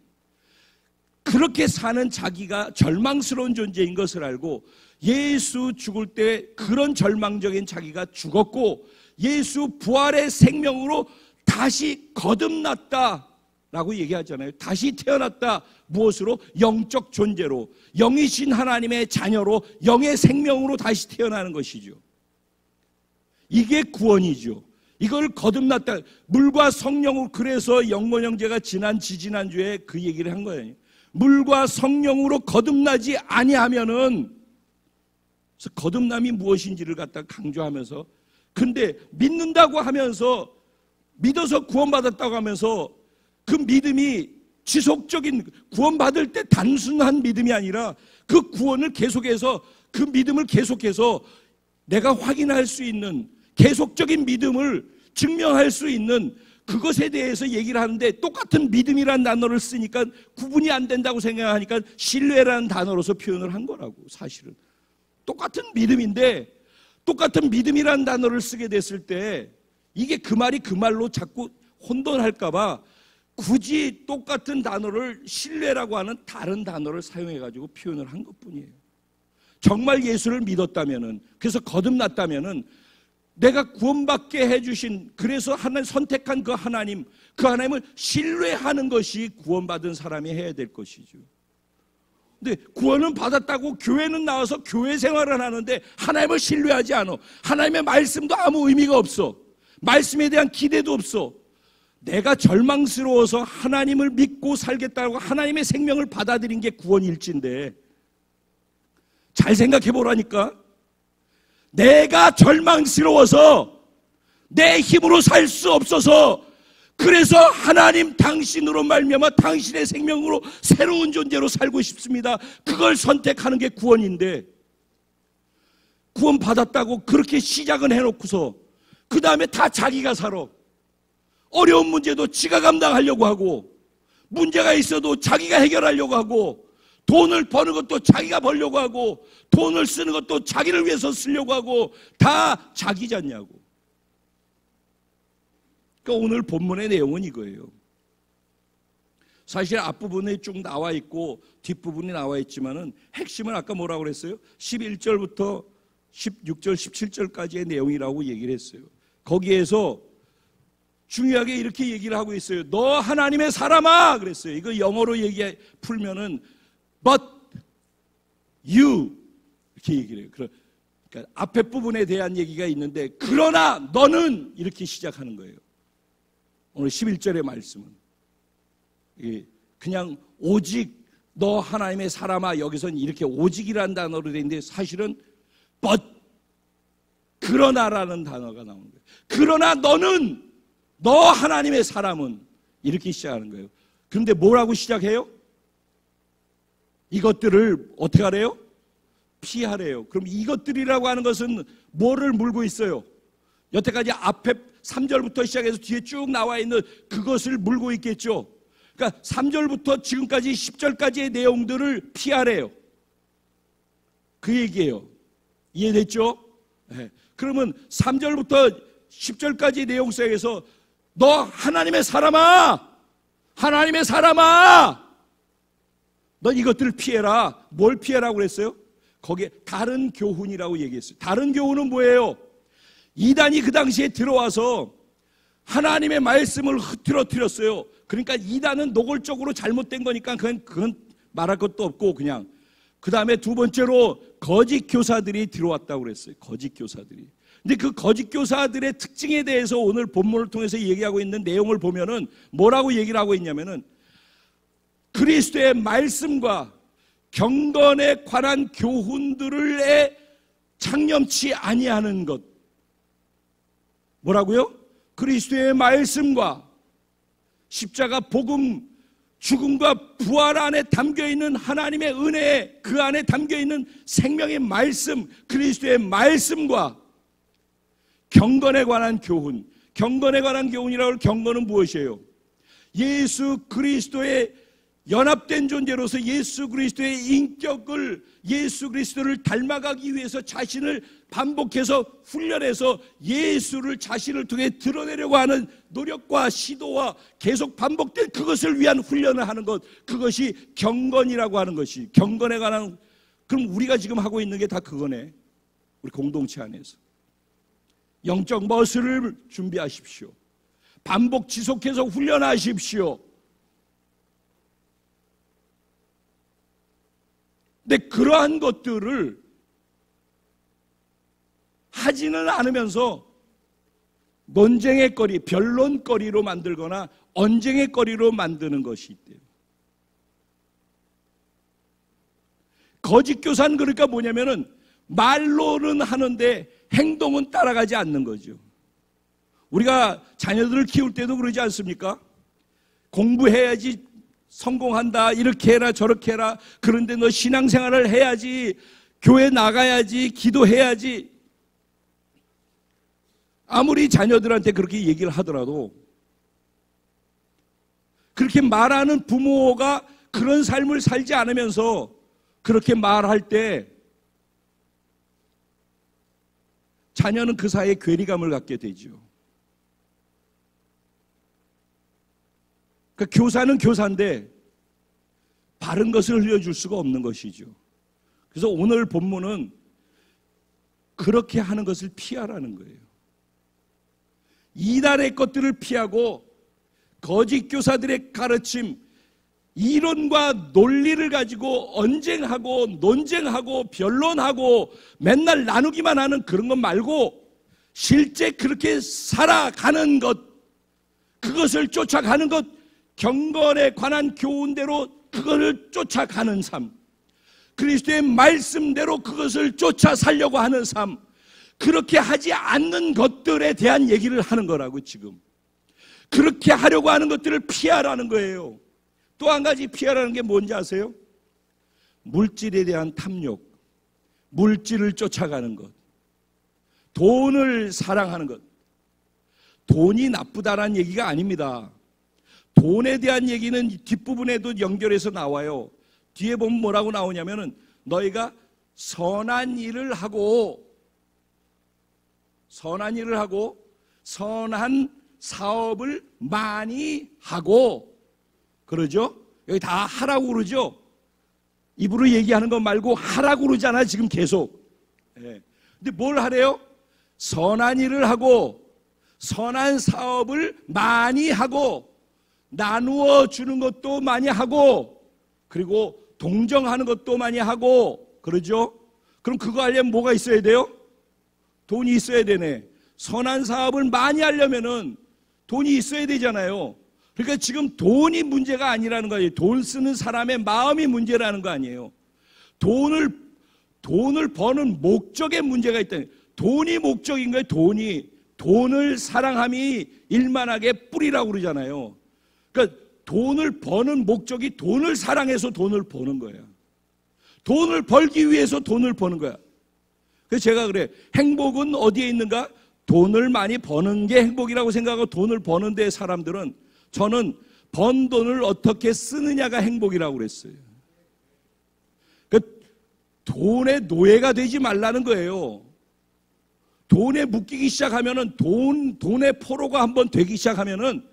그렇게 사는 자기가 절망스러운 존재인 것을 알고 예수 죽을 때 그런 절망적인 자기가 죽었고 예수 부활의 생명으로 다시 거듭났다라고 얘기하잖아요. 다시 태어났다. 무엇으로? 영적 존재로, 영이신 하나님의 자녀로, 영의 생명으로 다시 태어나는 것이죠. 이게 구원이죠. 이걸 거듭났다. 물과 성령으로. 그래서 영건 형제가 지난주에 그 얘기를 한 거예요. 물과 성령으로 거듭나지 아니하면은, 그래서 거듭남이 무엇인지를 갖다 강조하면서, 근데 믿는다고 하면서, 믿어서 구원받았다고 하면서 그 믿음이 지속적인, 구원받을 때 단순한 믿음이 아니라 그 구원을 계속해서, 그 믿음을 계속해서 내가 확인할 수 있는 계속적인 믿음을 증명할 수 있는 그것에 대해서 얘기를 하는데, 똑같은 믿음이라는 단어를 쓰니까 구분이 안 된다고 생각하니까 신뢰라는 단어로서 표현을 한 거라고. 사실은 똑같은 믿음인데 똑같은 믿음이라는 단어를 쓰게 됐을 때 이게 그 말이 그 말로 자꾸 혼돈할까 봐 굳이 똑같은 단어를 신뢰라고 하는 다른 단어를 사용해가지고 표현을 한 것뿐이에요. 정말 예수를 믿었다면은, 그래서 거듭났다면은 내가 구원받게 해주신, 그래서 하나님 선택한 그 하나님을 신뢰하는 것이 구원받은 사람이 해야 될 것이죠. 근데 구원은 받았다고 교회는 나와서 교회 생활을 하는데 하나님을 신뢰하지 않아. 하나님의 말씀도 아무 의미가 없어. 말씀에 대한 기대도 없어. 내가 절망스러워서 하나님을 믿고 살겠다고 하나님의 생명을 받아들인 게 구원일진데, 잘 생각해 보라니까. 내가 절망스러워서 내 힘으로 살 수 없어서, 그래서 하나님 당신으로 말미암아 당신의 생명으로 새로운 존재로 살고 싶습니다. 그걸 선택하는 게 구원인데, 구원 받았다고 그렇게 시작은 해놓고서 그 다음에 다 자기가 살아. 어려운 문제도 지가 감당하려고 하고, 문제가 있어도 자기가 해결하려고 하고, 돈을 버는 것도 자기가 벌려고 하고, 돈을 쓰는 것도 자기를 위해서 쓰려고 하고, 다 자기잖냐고. 그러니까 오늘 본문의 내용은 이거예요. 사실 앞부분에 쭉 나와 있고 뒷부분이 나와 있지만은 핵심은 아까 뭐라고 그랬어요? 11절부터 16절, 17절까지의 내용이라고 얘기를 했어요. 거기에서 중요하게 이렇게 얘기를 하고 있어요. 너 하나님의 사람아! 그랬어요. 이거 영어로 풀면은 But you 이렇게 얘기를 해요. 그러니까 앞에 부분에 대한 얘기가 있는데, 그러나 너는 이렇게 시작하는 거예요. 오늘 11절의 말씀은 그냥 오직 너 하나님의 사람아, 여기서는 이렇게 오직이라는 단어로 되어 있는데 사실은 but 그러나라는 단어가 나오는 거예요. 그러나 너는, 너 하나님의 사람은, 이렇게 시작하는 거예요. 그런데 뭐라고 시작해요? 이것들을 어떻게 하래요? 피하래요. 그럼 이것들이라고 하는 것은 뭐를 물고 있어요? 여태까지 앞에 3절부터 시작해서 뒤에 쭉 나와 있는 그것을 물고 있겠죠. 그러니까 3절부터 지금까지 10절까지의 내용들을 피하래요. 그 얘기예요. 이해됐죠? 네. 그러면 3절부터 10절까지 내용 속에서 너 하나님의 사람아, 하나님의 사람아, 너 이것들을 피해라. 뭘 피해라고 그랬어요? 거기에 다른 교훈이라고 얘기했어요. 다른 교훈은 뭐예요? 이단이 그 당시에 들어와서 하나님의 말씀을 흐트러뜨렸어요. 그러니까 이단은 노골적으로 잘못된 거니까 그건 말할 것도 없고, 그냥 그 다음에 두 번째로 거짓 교사들이 들어왔다고 그랬어요. 거짓 교사들이. 근데 그 거짓 교사들의 특징에 대해서 오늘 본문을 통해서 얘기하고 있는 내용을 보면은 뭐라고 얘기를 하고 있냐면은 그리스도의 말씀과 경건에 관한 교훈들을 창념치 아니하는 것. 뭐라고요? 그리스도의 말씀과 십자가 복음, 죽음과 부활 안에 담겨있는 하나님의 은혜, 그 안에 담겨있는 생명의 말씀, 그리스도의 말씀과 경건에 관한 교훈. 경건에 관한 교훈이라고 할 경건은 무엇이에요? 예수 그리스도의 연합된 존재로서 예수 그리스도의 인격을, 예수 그리스도를 닮아가기 위해서 자신을 반복해서 훈련해서 예수를 자신을 통해 드러내려고 하는 노력과 시도와 계속 반복된 그것을 위한 훈련을 하는 것, 그것이 경건이라고 하는 것이. 경건에 관한, 그럼 우리가 지금 하고 있는 게 다 그거네. 우리 공동체 안에서 영적 머슬을 준비하십시오. 반복 지속해서 훈련하십시오. 근데 그러한 것들을 하지는 않으면서 논쟁의 거리, 변론거리로 만들거나 언쟁의 거리로 만드는 것이 있대요. 거짓 교사는 그러니까 뭐냐면은 말로는 하는데 행동은 따라가지 않는 거죠. 우리가 자녀들을 키울 때도 그러지 않습니까? 공부해야지 성공한다, 이렇게 해라 저렇게 해라, 그런데 너 신앙생활을 해야지, 교회 나가야지, 기도해야지. 아무리 자녀들한테 그렇게 얘기를 하더라도 그렇게 말하는 부모가 그런 삶을 살지 않으면서 그렇게 말할 때 자녀는 그 사이에 괴리감을 갖게 되죠. 그러니까 교사는 교사인데 바른 것을 흘려줄 수가 없는 것이죠. 그래서 오늘 본문은 그렇게 하는 것을 피하라는 거예요. 이단의 것들을 피하고 거짓 교사들의 가르침, 이론과 논리를 가지고 언쟁하고 논쟁하고 변론하고 맨날 나누기만 하는 그런 것 말고 실제 그렇게 살아가는 것, 그것을 쫓아가는 것, 경건에 관한 교훈대로 그것을 쫓아가는 삶, 그리스도의 말씀대로 그것을 쫓아 살려고 하는 삶, 그렇게 하지 않는 것들에 대한 얘기를 하는 거라고. 지금 그렇게 하려고 하는 것들을 피하라는 거예요. 또 한 가지 피하라는 게 뭔지 아세요? 물질에 대한 탐욕, 물질을 쫓아가는 것, 돈을 사랑하는 것. 돈이 나쁘다라는 얘기가 아닙니다. 돈에 대한 얘기는 뒷부분에도 연결해서 나와요. 뒤에 보면 뭐라고 나오냐면은 너희가 선한 일을 하고 선한 사업을 많이 하고, 그러죠? 여기 다 하라고 그러죠? 입으로 얘기하는 것 말고 하라고 그러잖아 지금 계속. 예. 근데 뭘 하래요? 선한 일을 하고 선한 사업을 많이 하고 나누어 주는 것도 많이 하고 그리고 동정하는 것도 많이 하고, 그러죠? 그럼 그거 하려면 뭐가 있어야 돼요? 돈이 있어야 되네. 선한 사업을 많이 하려면은 돈이 있어야 되잖아요. 그러니까 지금 돈이 문제가 아니라는 거예요. 돈 쓰는 사람의 마음이 문제라는 거 아니에요. 돈을 버는 목적에 문제가 있다. 돈이 목적인 거예요. 돈을 사랑함이 일만하게 뿌리라고 그러잖아요. 그러니까 돈을 버는 목적이 돈을 사랑해서 돈을 버는 거예요. 돈을 벌기 위해서 돈을 버는 거야. 그래서 제가 그래, 행복은 어디에 있는가? 돈을 많이 버는 게 행복이라고 생각하고 돈을 버는데 사람들은, 저는 번 돈을 어떻게 쓰느냐가 행복이라고 그랬어요. 그러니까 돈의 노예가 되지 말라는 거예요. 돈에 묶이기 시작하면은, 돈의 포로가 한번 되기 시작하면은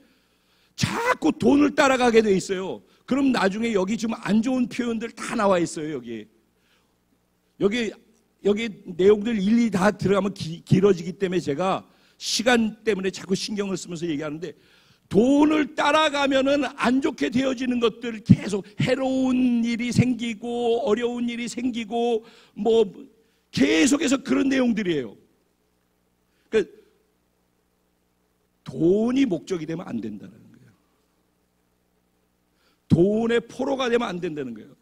자꾸 돈을 따라가게 돼 있어요. 그럼 나중에 여기 지금 안 좋은 표현들 다 나와 있어요. 여기 내용들 일일이 다 들어가면 길어지기 때문에 제가 시간 때문에 자꾸 신경을 쓰면서 얘기하는데, 돈을 따라가면은 안 좋게 되어지는 것들, 계속 해로운 일이 생기고 어려운 일이 생기고 뭐 계속해서 그런 내용들이에요. 그러니까 돈이 목적이 되면 안 된다는 거예요. 돈의 포로가 되면 안 된다는 거예요.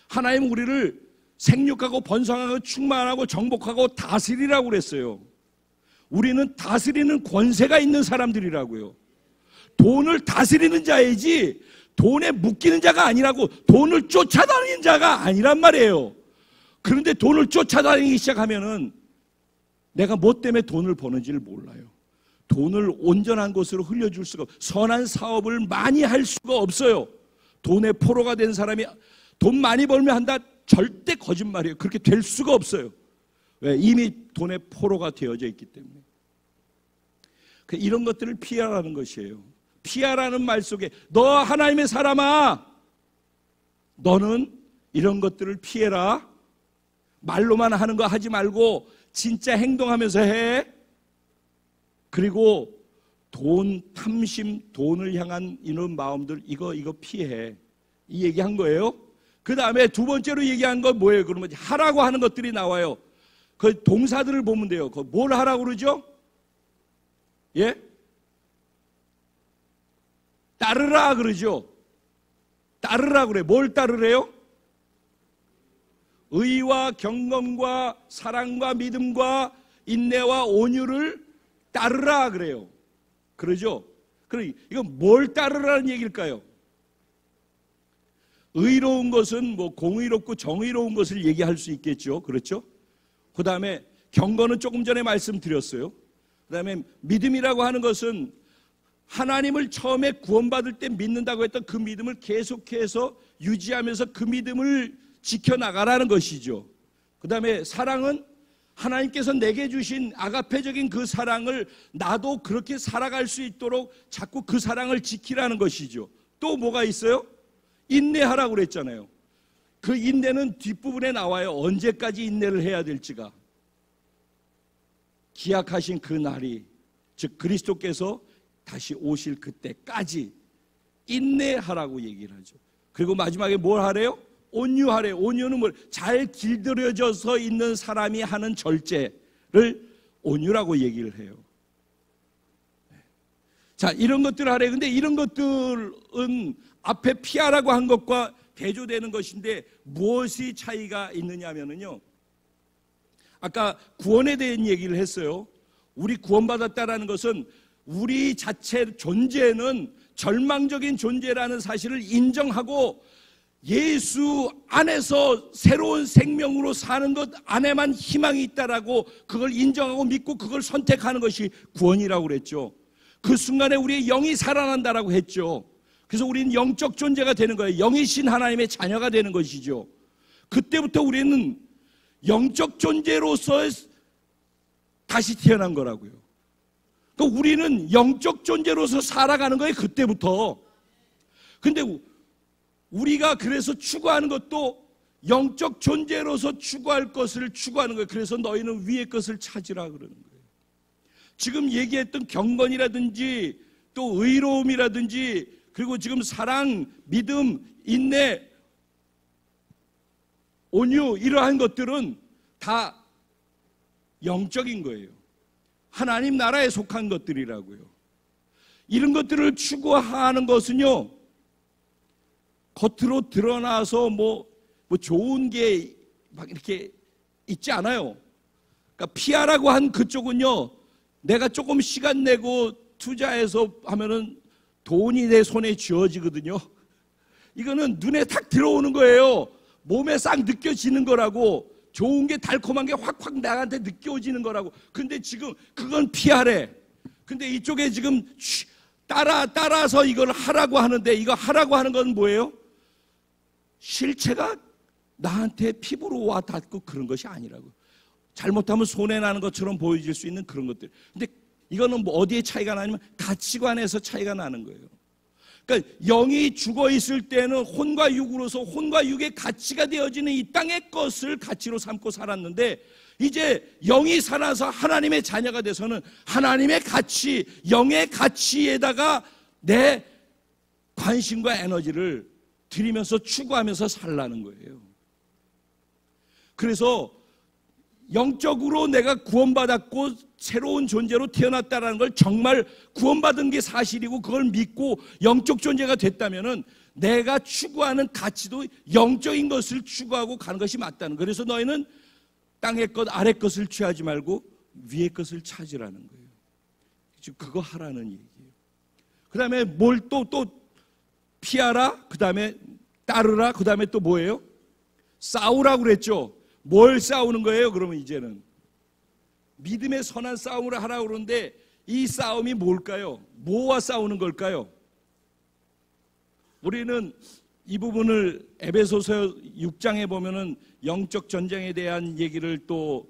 하나님은 우리를 생육하고 번성하고 충만하고 정복하고 다스리라고 그랬어요. 우리는 다스리는 권세가 있는 사람들이라고요. 돈을 다스리는 자이지 돈에 묶이는 자가 아니라고, 돈을 쫓아다니는 자가 아니란 말이에요. 그런데 돈을 쫓아다니기 시작하면은 내가 뭐 때문에 돈을 버는지를 몰라요. 돈을 온전한 곳으로 흘려줄 수가 없어요. 선한 사업을 많이 할 수가 없어요. 돈의 포로가 된 사람이 돈 많이 벌면 한다? 절대 거짓말이에요. 그렇게 될 수가 없어요. 왜? 이미 돈의 포로가 되어져 있기 때문에. 이런 것들을 피하라는 것이에요. 피하라는 말 속에, 너 하나님의 사람아, 너는 이런 것들을 피해라. 말로만 하는 거 하지 말고 진짜 행동하면서 해. 그리고 돈 탐심, 돈을 향한 이런 마음들, 이거 피해. 이 얘기한 거예요. 그 다음에 두 번째로 얘기한 건 뭐예요? 그러면 하라고 하는 것들이 나와요. 그 동사들을 보면 돼요. 뭘 하라고 그러죠? 예? 따르라 그러죠. 따르라 그래. 뭘 따르래요? 의와 경건과 사랑과 믿음과 인내와 온유를 따르라 그래요. 그러죠? 그럼 이건 뭘 따르라는 얘기일까요? 의로운 것은 뭐 공의롭고 정의로운 것을 얘기할 수 있겠죠. 그렇죠? 그 다음에 경건은 조금 전에 말씀드렸어요. 그 다음에 믿음이라고 하는 것은 하나님을 처음에 구원받을 때 믿는다고 했던 그 믿음을 계속해서 유지하면서 그 믿음을 지켜나가라는 것이죠. 그 다음에 사랑은 하나님께서 내게 주신 아가페적인 그 사랑을 나도 그렇게 살아갈 수 있도록 자꾸 그 사랑을 지키라는 것이죠. 또 뭐가 있어요? 인내하라고 그랬잖아요. 그 인내는 뒷부분에 나와요. 언제까지 인내를 해야 될지가. 기약하신 그 날이, 즉 그리스도께서 다시 오실 그때까지 인내하라고 얘기를 하죠. 그리고 마지막에 뭘 하래요? 온유하래요. 온유는 뭘? 잘 길들여져서 있는 사람이 하는 절제를 온유라고 얘기를 해요. 자, 이런 것들을 하래요. 근데 이런 것들은 앞에 피하라고 한 것과 대조되는 것인데 무엇이 차이가 있느냐 하면요, 아까 구원에 대한 얘기를 했어요. 우리 구원받았다라는 것은 우리 자체 존재는 절망적인 존재라는 사실을 인정하고 예수 안에서 새로운 생명으로 사는 것 안에만 희망이 있다라고 그걸 인정하고 믿고 그걸 선택하는 것이 구원이라고 그랬죠. 그 순간에 우리의 영이 살아난다라고 했죠. 그래서 우리는 영적 존재가 되는 거예요. 영이신 하나님의 자녀가 되는 것이죠. 그때부터 우리는 영적 존재로서 다시 태어난 거라고요. 그러니까 우리는 영적 존재로서 살아가는 거예요. 그때부터. 근데 우리가 그래서 추구하는 것도 영적 존재로서 추구할 것을 추구하는 거예요. 그래서 너희는 위의 것을 찾으라 그러는 거예요. 지금 얘기했던 경건이라든지 또 의로움이라든지 그리고 지금 사랑, 믿음, 인내, 온유 이러한 것들은 다 영적인 거예요. 하나님 나라에 속한 것들이라고요. 이런 것들을 추구하는 것은요, 겉으로 드러나서 뭐 좋은 게 막 이렇게 있지 않아요. 그러니까 피하라고 한 그쪽은요, 내가 조금 시간 내고 투자해서 하면은 돈이 내 손에 쥐어지거든요. 이거는 눈에 탁 들어오는 거예요. 몸에 싹 느껴지는 거라고. 좋은 게, 달콤한 게 확확 나한테 느껴지는 거라고. 근데 지금 그건 피하래. 근데 이쪽에 지금 따라서 이걸 하라고 하는데, 이거 하라고 하는 건 뭐예요? 실체가 나한테 피부로 와 닿고 그런 것이 아니라고. 잘못하면 손해나는 것처럼 보여질 수 있는 그런 것들. 근데 이거는 뭐 어디에 차이가 나냐면 가치관에서 차이가 나는 거예요. 그러니까 영이 죽어 있을 때는 혼과 육으로서 혼과 육의 가치가 되어지는 이 땅의 것을 가치로 삼고 살았는데, 이제 영이 살아서 하나님의 자녀가 돼서는 하나님의 가치, 영의 가치에다가 내 관심과 에너지를 들이면서 추구하면서 살라는 거예요. 그래서 영적으로 내가 구원받았고 새로운 존재로 태어났다는 걸 정말 구원받은 게 사실이고 그걸 믿고 영적 존재가 됐다면은 내가 추구하는 가치도 영적인 것을 추구하고 가는 것이 맞다는 거예요. 그래서 너희는 땅의 것, 아래 것을 취하지 말고 위의 것을 찾으라는 거예요. 지금 그거 하라는 얘기예요. 그 다음에 뭘 또 피하라, 그 다음에 따르라, 그 다음에 또 뭐예요? 싸우라고 그랬죠. 뭘 싸우는 거예요? 그러면 이제는 믿음의 선한 싸움을 하라고 그러는데, 이 싸움이 뭘까요? 뭐와 싸우는 걸까요? 우리는 이 부분을 에베소서 6장에 보면은 영적 전쟁에 대한 얘기를 또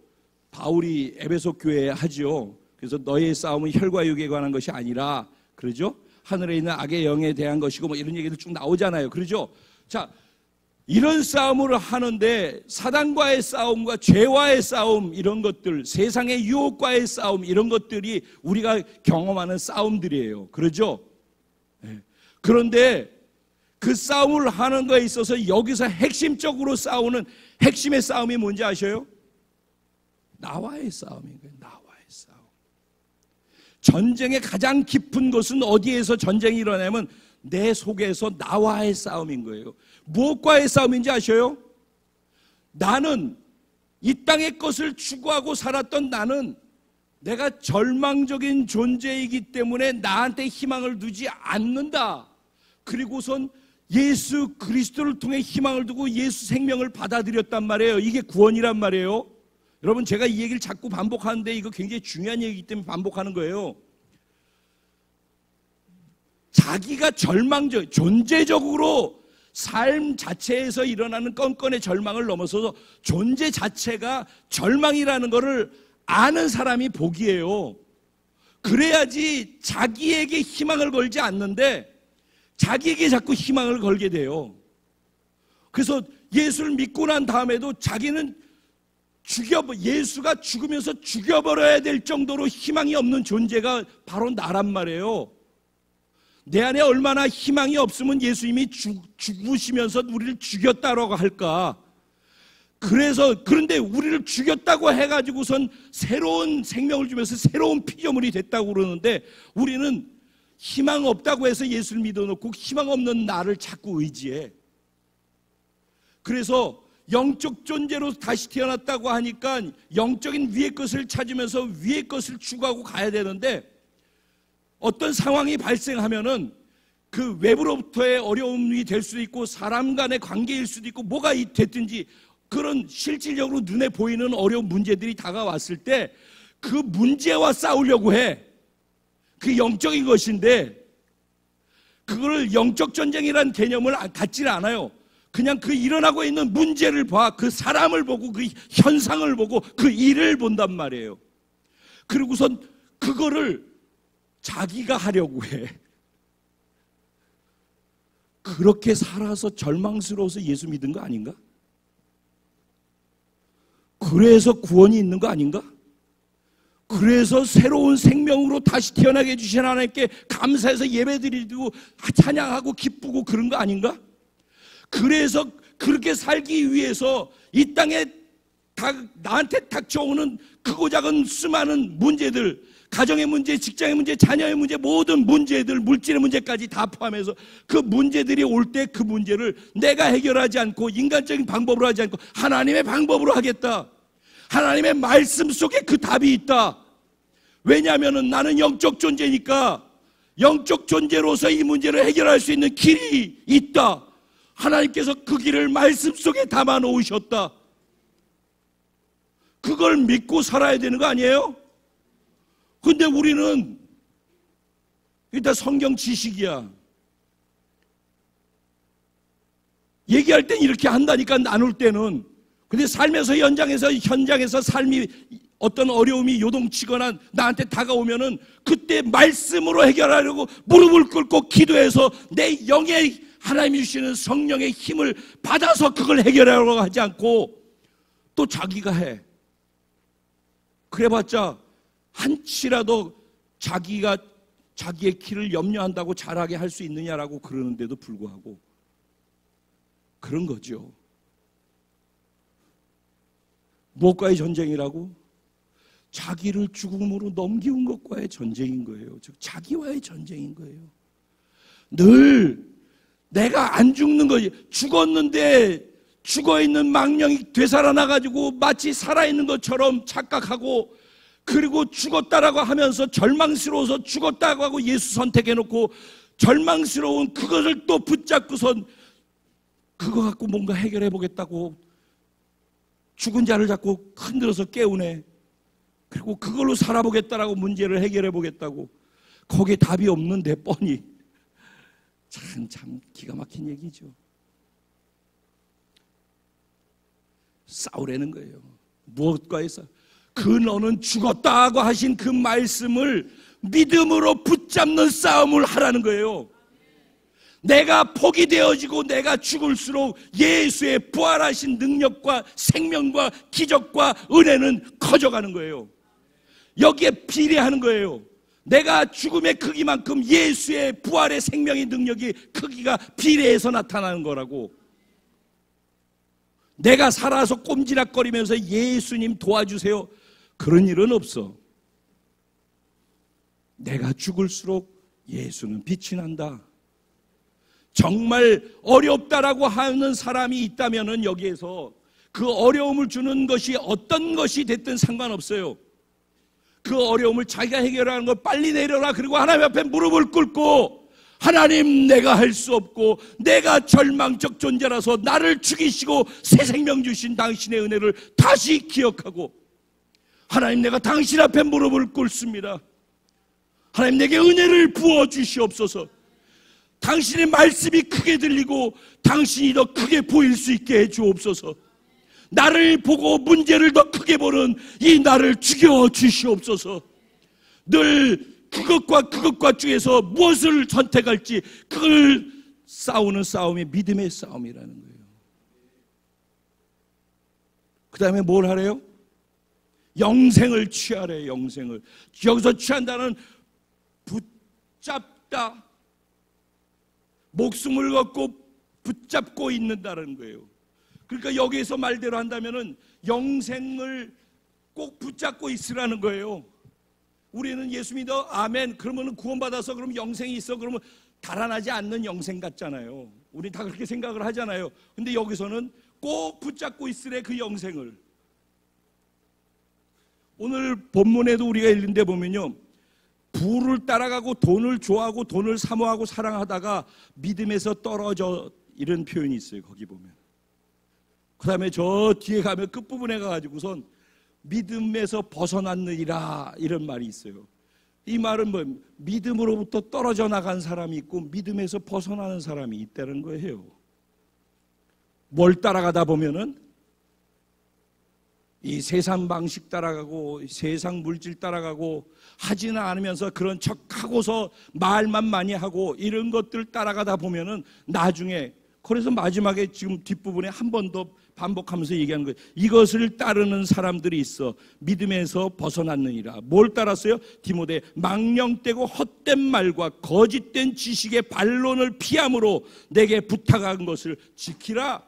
바울이 에베소 교회에 하죠. 그래서 너의 싸움은 혈과 육에 관한 것이 아니라, 그러죠? 하늘에 있는 악의 영에 대한 것이고 뭐 이런 얘기들 쭉 나오잖아요. 그러죠? 자, 이런 싸움을 하는데 사단과의 싸움과 죄와의 싸움, 이런 것들, 세상의 유혹과의 싸움, 이런 것들이 우리가 경험하는 싸움들이에요. 그러죠? 네. 그런데 그 싸움을 하는 거에 있어서 여기서 핵심적으로 싸우는 핵심의 싸움이 뭔지 아셔요? 나와의 싸움인 거예요. 나와의 싸움. 전쟁의 가장 깊은 곳은 어디에서 전쟁이 일어나면 내 속에서 나와의 싸움인 거예요. 무엇과의 싸움인지 아셔요? 나는 이 땅의 것을 추구하고 살았던 나는 내가 절망적인 존재이기 때문에 나한테 희망을 두지 않는다. 그리고선 예수 그리스도를 통해 희망을 두고 예수 생명을 받아들였단 말이에요. 이게 구원이란 말이에요. 여러분, 제가 이 얘기를 자꾸 반복하는데 이거 굉장히 중요한 얘기이기 때문에 반복하는 거예요. 자기가 존재적으로 삶 자체에서 일어나는 껌껌의 절망을 넘어서서 존재 자체가 절망이라는 것을 아는 사람이 복이에요. 그래야지 자기에게 희망을 걸지 않는데 자기에게 자꾸 희망을 걸게 돼요. 그래서 예수를 믿고 난 다음에도 자기는 예수가 죽으면서 죽여버려야 될 정도로 희망이 없는 존재가 바로 나란 말이에요. 내 안에 얼마나 희망이 없으면 예수님이 죽으시면서 우리를 죽였다라고 할까? 그런데 우리를 죽였다고 해가지고선 새로운 생명을 주면서 새로운 피조물이 됐다고 그러는데, 우리는 희망 없다고 해서 예수를 믿어놓고 희망 없는 나를 자꾸 의지해. 그래서 영적 존재로 다시 태어났다고 하니까 영적인 위의 것을 찾으면서 위의 것을 추구하고 가야 되는데, 어떤 상황이 발생하면은 그 외부로부터의 어려움이 될 수도 있고 사람 간의 관계일 수도 있고 뭐가 됐든지 그런 실질적으로 눈에 보이는 어려운 문제들이 다가왔을 때 그 문제와 싸우려고 해. 그게 영적인 것인데 그거를 영적 전쟁이라는 개념을 갖지는 않아요. 그냥 그 일어나고 있는 문제를 봐. 그 사람을 보고 그 현상을 보고 그 일을 본단 말이에요. 그리고선 그거를 자기가 하려고 해. 그렇게 살아서 절망스러워서 예수 믿은 거 아닌가? 그래서 구원이 있는 거 아닌가? 그래서 새로운 생명으로 다시 태어나게 해주신 하나님께 감사해서 예배드리고 찬양하고 기쁘고 그런 거 아닌가? 그래서 그렇게 살기 위해서 이 땅에 나한테 닥쳐오는 크고 작은 수많은 문제들, 가정의 문제, 직장의 문제, 자녀의 문제, 모든 문제들, 물질의 문제까지 다 포함해서 그 문제들이 올 때 그 문제를 내가 해결하지 않고 인간적인 방법으로 하지 않고 하나님의 방법으로 하겠다. 하나님의 말씀 속에 그 답이 있다. 왜냐하면 나는 영적 존재니까 영적 존재로서 이 문제를 해결할 수 있는 길이 있다. 하나님께서 그 길을 말씀 속에 담아 놓으셨다. 그걸 믿고 살아야 되는 거 아니에요? 근데 우리는 일단 성경 지식이야. 얘기할 땐 이렇게 한다니까, 나눌 때는. 근데 삶에서 현장에서 삶이 어떤 어려움이 요동치거나 나한테 다가오면은 그때 말씀으로 해결하려고 무릎을 꿇고 기도해서 내 영에 하나님이 주시는 성령의 힘을 받아서 그걸 해결하려고 하지 않고 또 자기가 해. 그래봤자 한치라도 자기의 길을 염려한다고 잘하게 할 수 있느냐라고 그러는데도 불구하고 그런 거죠. 무엇과의 전쟁이라고? 자기를 죽음으로 넘기운 것과의 전쟁인 거예요. 즉 자기와의 전쟁인 거예요. 늘 내가 안 죽는 거지. 죽었는데 죽어있는 망령이 되살아나가지고 마치 살아있는 것처럼 착각하고, 그리고 죽었다라고 하면서 절망스러워서 죽었다고 하고 예수 선택해놓고 절망스러운 그것을 또 붙잡고선 그거 갖고 뭔가 해결해보겠다고 죽은 자를 자꾸 흔들어서 깨우네. 그리고 그걸로 살아보겠다라고 문제를 해결해보겠다고. 거기에 답이 없는데 뻔히. 참 기가 막힌 얘기죠. 싸우라는 거예요. 무엇과의 싸움? 그 너는 죽었다고 하신 그 말씀을 믿음으로 붙잡는 싸움을 하라는 거예요. 내가 폭이 되어지고 내가 죽을수록 예수의 부활하신 능력과 생명과 기적과 은혜는 커져가는 거예요. 여기에 비례하는 거예요. 내가 죽음의 크기만큼 예수의 부활의 생명의 능력이 크기가 비례해서 나타나는 거라고. 내가 살아서 꼼지락거리면서 예수님 도와주세요, 그런 일은 없어. 내가 죽을수록 예수는 빛이 난다. 정말 어렵다라고 하는 사람이 있다면 여기에서 그 어려움을 주는 것이 어떤 것이 됐든 상관없어요. 그 어려움을 자기가 해결하는 걸 빨리 내려라. 그리고 하나님 앞에 무릎을 꿇고, 하나님, 내가 할 수 없고 내가 절망적 존재라서 나를 죽이시고 새 생명 주신 당신의 은혜를 다시 기억하고, 하나님, 내가 당신 앞에 무릎을 꿇습니다. 하나님, 내게 은혜를 부어 주시옵소서. 당신의 말씀이 크게 들리고 당신이 더 크게 보일 수 있게 해 주옵소서. 나를 보고 문제를 더 크게 보는 이 나를 죽여 주시옵소서. 늘 그것과 중에서 무엇을 선택할지, 그걸 싸우는 싸움이 믿음의 싸움이라는 거예요. 그 다음에 뭘 하래요? 영생을 취하래. 영생을. 여기서 취한다는 붙잡다, 목숨을 걸고 붙잡고 있는다는 거예요. 그러니까 여기에서 말대로 한다면은 영생을 꼭 붙잡고 있으라는 거예요. 우리는 예수 믿어, 아멘, 그러면 구원받아서 그러면 영생이 있어, 그러면 달아나지 않는 영생 같잖아요. 우리 다 그렇게 생각을 하잖아요. 근데 여기서는 꼭 붙잡고 있으래, 그 영생을. 오늘 본문에도 우리가 읽는 데 보면요, 부를 따라가고 돈을 좋아하고 돈을 사모하고 사랑하다가 믿음에서 떨어져, 이런 표현이 있어요. 거기 보면. 그 다음에 저 뒤에 가면 끝부분에 가가지고선 믿음에서 벗어났느니라, 이런 말이 있어요. 이 말은 뭐 믿음으로부터 떨어져 나간 사람이 있고 믿음에서 벗어나는 사람이 있다는 거예요. 뭘 따라가다 보면은 이 세상 방식 따라가고 세상 물질 따라가고 하지는 않으면서 그런 척하고서 말만 많이 하고 이런 것들 따라가다 보면은 나중에, 그래서 마지막에 지금 뒷부분에 한 번 더 반복하면서 얘기하는 거예요. 이것을 따르는 사람들이 있어 믿음에서 벗어났느니라. 뭘 따랐어요? 디모데, 망령되고 헛된 말과 거짓된 지식의 반론을 피함으로 내게 부탁한 것을 지키라.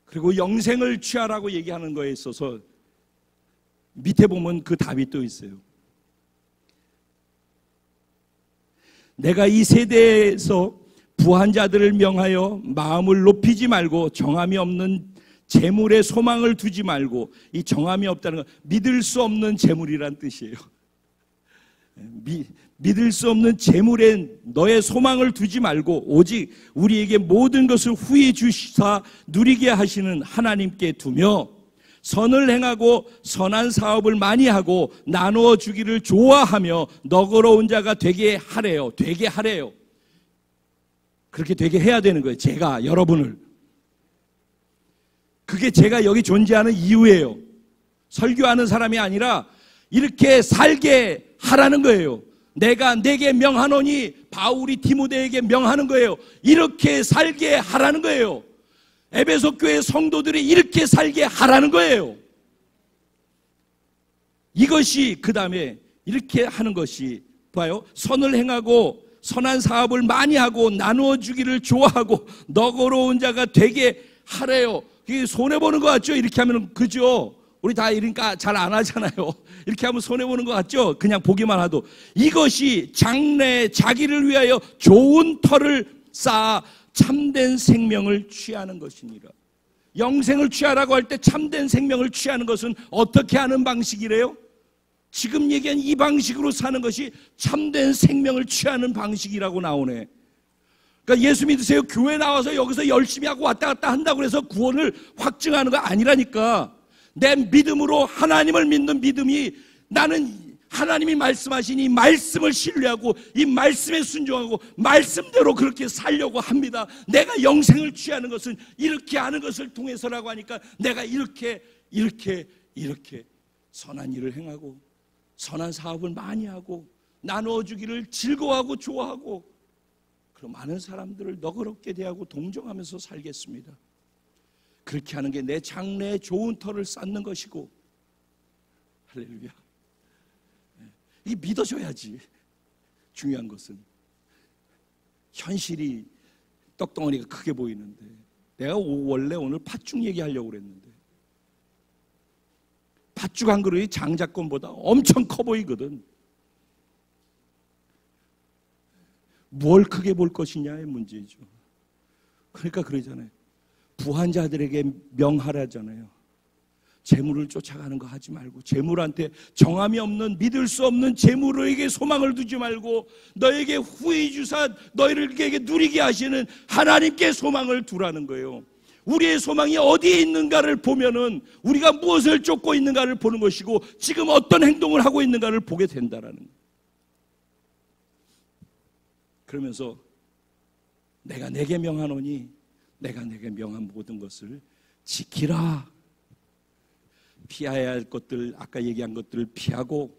그리고 영생을 취하라고 얘기하는 거에 있어서 밑에 보면 그 답이 또 있어요. 내가 이 세대에서 부한 자들을 명하여 마음을 높이지 말고 정함이 없는 재물에 소망을 두지 말고, 이 정함이 없다는 건 믿을 수 없는 재물이란 뜻이에요. 믿을 수 없는 재물에 너의 소망을 두지 말고 오직 우리에게 모든 것을 후히 주시사 누리게 하시는 하나님께 두며 선을 행하고 선한 사업을 많이 하고 나누어 주기를 좋아하며 너그러운 자가 되게 하래요. 되게 하래요. 그렇게 되게 해야 되는 거예요. 제가 여러분을. 그게 제가 여기 존재하는 이유예요. 설교하는 사람이 아니라 이렇게 살게 하라는 거예요. 내가 내게 명하노니 바울이 디모데에게 명하는 거예요. 이렇게 살게 하라는 거예요. 에베소 교회 성도들이 이렇게 살게 하라는 거예요. 이것이 그 다음에 이렇게 하는 것이 봐요. 선을 행하고 선한 사업을 많이 하고 나누어 주기를 좋아하고 너그러운 자가 되게 하래요. 이게 손해보는 것 같죠? 이렇게 하면. 그죠? 우리 다 이러니까 잘 안 하잖아요. 이렇게 하면 손해보는 것 같죠? 그냥 보기만 하도. 이것이 장래 자기를 위하여 좋은 터를 쌓아 참된 생명을 취하는 것이니라. 영생을 취하라고 할 때 참된 생명을 취하는 것은 어떻게 하는 방식이래요? 지금 얘기한 이 방식으로 사는 것이 참된 생명을 취하는 방식이라고 나오네. 그러니까 예수 믿으세요. 교회 나와서 여기서 열심히 하고 왔다 갔다 한다고 해서 구원을 확증하는 거 아니라니까. 내 믿음으로 하나님을 믿는 믿음이, 나는 하나님이 말씀하신 이 말씀을 신뢰하고 이 말씀에 순종하고 말씀대로 그렇게 살려고 합니다. 내가 영생을 취하는 것은 이렇게 하는 것을 통해서라고 하니까 내가 이렇게 선한 일을 행하고 선한 사업을 많이 하고 나누어 주기를 즐거워하고 좋아하고 그럼 많은 사람들을 너그럽게 대하고 동정하면서 살겠습니다. 그렇게 하는 게 내 장래에 좋은 터를 쌓는 것이고. 할렐루야. 이게 믿어줘야지. 중요한 것은 현실이 떡덩어리가 크게 보이는데, 내가 원래 오늘 팥죽 얘기하려고 그랬는데 팥죽 한 그릇이 장자권보다 엄청 커 보이거든. 뭘 크게 볼 것이냐의 문제죠. 그러니까 그러잖아요. 부한 자들에게 명하라잖아요. 재물을 쫓아가는 거 하지 말고, 재물한테 정함이 없는 믿을 수 없는 재물에게 소망을 두지 말고 너에게 후히 주사 너희에게 누리게 하시는 하나님께 소망을 두라는 거예요. 우리의 소망이 어디에 있는가를 보면은 우리가 무엇을 쫓고 있는가를 보는 것이고 지금 어떤 행동을 하고 있는가를 보게 된다라는 거예요. 그러면서 내가 내게 명하노니 내가 내게 명한 모든 것을 지키라. 피해야 할 것들, 아까 얘기한 것들을 피하고,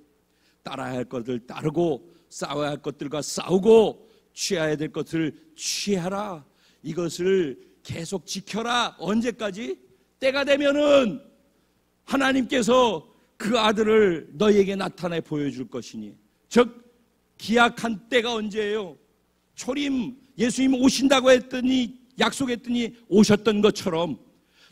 따라야 할 것들 따르고, 싸워야 할 것들과 싸우고, 취해야 될 것을 취하라. 이것을 계속 지켜라. 언제까지? 때가 되면은 하나님께서 그 아들을 너희에게 나타내 보여줄 것이니. 즉 기약한 때가 언제예요? 초림, 예수님 오신다고 했더니, 약속했더니 오셨던 것처럼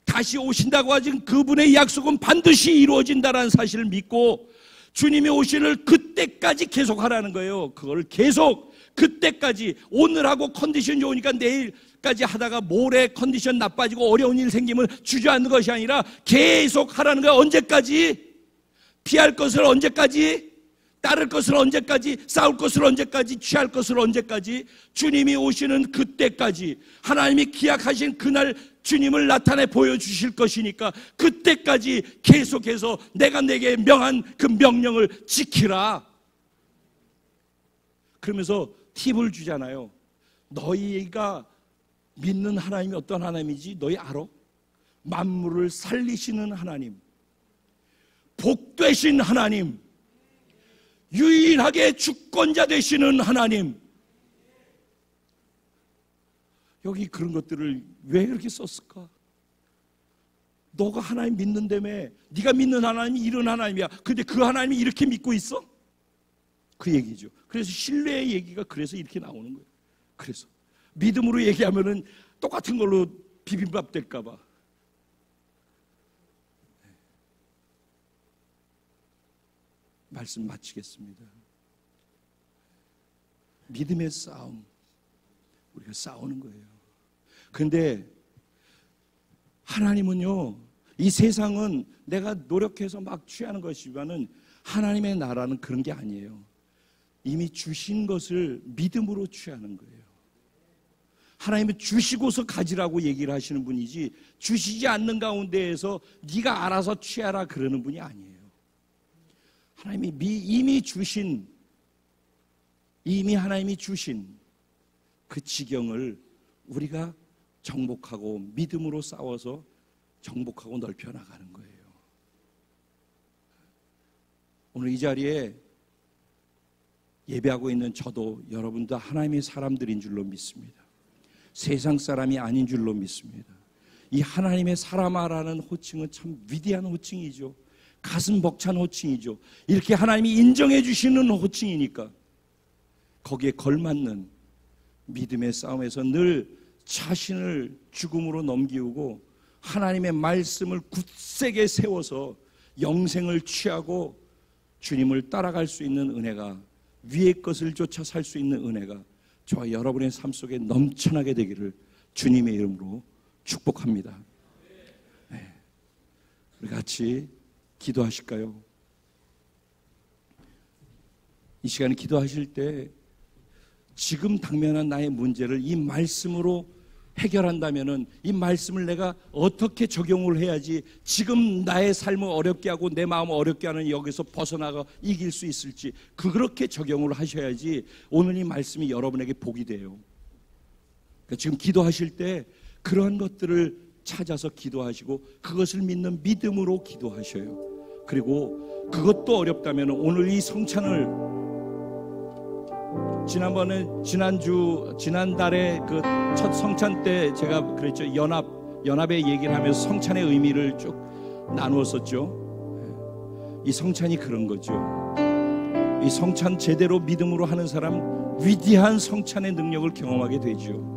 다시 오신다고 하신 그분의 약속은 반드시 이루어진다는 사실을 믿고 주님이 오시는 그때까지 계속하라는 거예요. 그걸 계속 그때까지. 오늘하고 컨디션 좋으니까 내일까지 하다가 모레 컨디션 나빠지고 어려운 일 생기면 주저앉는 것이 아니라 계속 하라는 거예요. 언제까지? 피할 것을 언제까지? 따를 것을 언제까지? 싸울 것을 언제까지? 취할 것을 언제까지? 주님이 오시는 그때까지. 하나님이 기약하신 그날 주님을 나타내 보여주실 것이니까 그때까지 계속해서 내가 내게 명한 그 명령을 지키라. 그러면서 팁을 주잖아요. 너희가 믿는 하나님이 어떤 하나님이지 너희 알아? 만물을 살리시는 하나님, 복되신 하나님, 유일하게 주권자 되시는 하나님. 여기 그런 것들을 왜 그렇게 썼을까? 너가 하나님 믿는다며. 네가 믿는 하나님이 이런 하나님이야. 근데 그 하나님이 이렇게 믿고 있어? 그 얘기죠. 그래서 신뢰의 얘기가 그래서 이렇게 나오는 거예요. 그래서 믿음으로 얘기하면은 똑같은 걸로 비빔밥 될까 봐. 말씀 마치겠습니다. 믿음의 싸움, 우리가 싸우는 거예요. 그런데 하나님은요, 이 세상은 내가 노력해서 막 취하는 것이지만은 하나님의 나라는 그런 게 아니에요. 이미 주신 것을 믿음으로 취하는 거예요. 하나님은 주시고서 가지라고 얘기를 하시는 분이지, 주시지 않는 가운데에서 네가 알아서 취하라 그러는 분이 아니에요. 하나님이 이미 하나님이 주신 그 지경을 우리가 정복하고 믿음으로 싸워서 정복하고 넓혀 나가는 거예요. 오늘 이 자리에 예배하고 있는 저도 여러분도 하나님의 사람들인 줄로 믿습니다. 세상 사람이 아닌 줄로 믿습니다. 이 하나님의 사람아라는 호칭은 참 위대한 호칭이죠. 가슴 벅찬 호칭이죠. 이렇게 하나님이 인정해 주시는 호칭이니까 거기에 걸맞는 믿음의 싸움에서 늘 자신을 죽음으로 넘기우고 하나님의 말씀을 굳세게 세워서 영생을 취하고 주님을 따라갈 수 있는 은혜가, 위의 것을 쫓아 살 수 있는 은혜가 저와 여러분의 삶 속에 넘쳐나게 되기를 주님의 이름으로 축복합니다. 네. 우리 같이 기도하실까요? 이 시간에 기도하실 때 지금 당면한 나의 문제를 이 말씀으로 해결한다면은 이 말씀을 내가 어떻게 적용을 해야지 지금 나의 삶을 어렵게 하고 내 마음을 어렵게 하는 여기서 벗어나가 이길 수 있을지 그렇게 적용을 하셔야지 오늘 이 말씀이 여러분에게 복이 돼요. 그러니까 지금 기도하실 때 그러한 것들을 찾아서 기도하시고 그것을 믿는 믿음으로 기도하셔요. 그리고 그것도 어렵다면 오늘 이 성찬을 지난달에 그 첫 성찬 때 제가 그랬죠. 연합의 얘기를 하면서 성찬의 의미를 쭉 나누었었죠. 이 성찬이 그런 거죠. 이 성찬 제대로 믿음으로 하는 사람 위대한 성찬의 능력을 경험하게 되죠.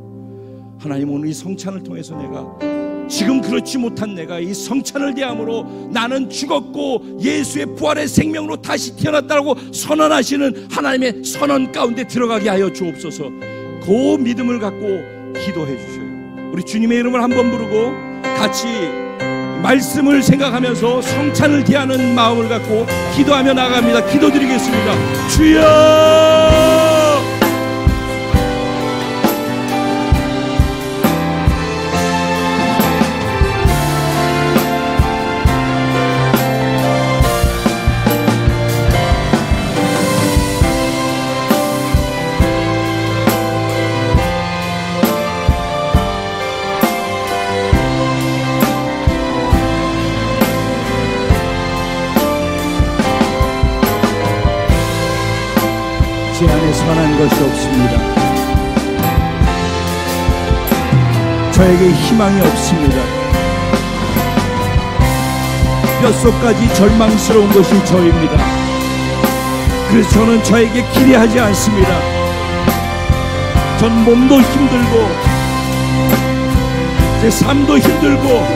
하나님 오늘 이 성찬을 통해서 내가 지금 그렇지 못한 내가 이 성찬을 대함으로 나는 죽었고 예수의 부활의 생명으로 다시 태어났다고 선언하시는 하나님의 선언 가운데 들어가게 하여 주옵소서. 그 믿음을 갖고 기도해 주셔요. 우리 주님의 이름을 한번 부르고 같이 말씀을 생각하면서 성찬을 대하는 마음을 갖고 기도하며 나갑니다. 기도드리겠습니다. 주여! 제 안에 선한 것이 없습니다. 저에게 희망이 없습니다. 뼛속까지 절망스러운 것이 저입니다. 그래서 저는 저에게 기대하지 않습니다. 전 몸도 힘들고 제 삶도 힘들고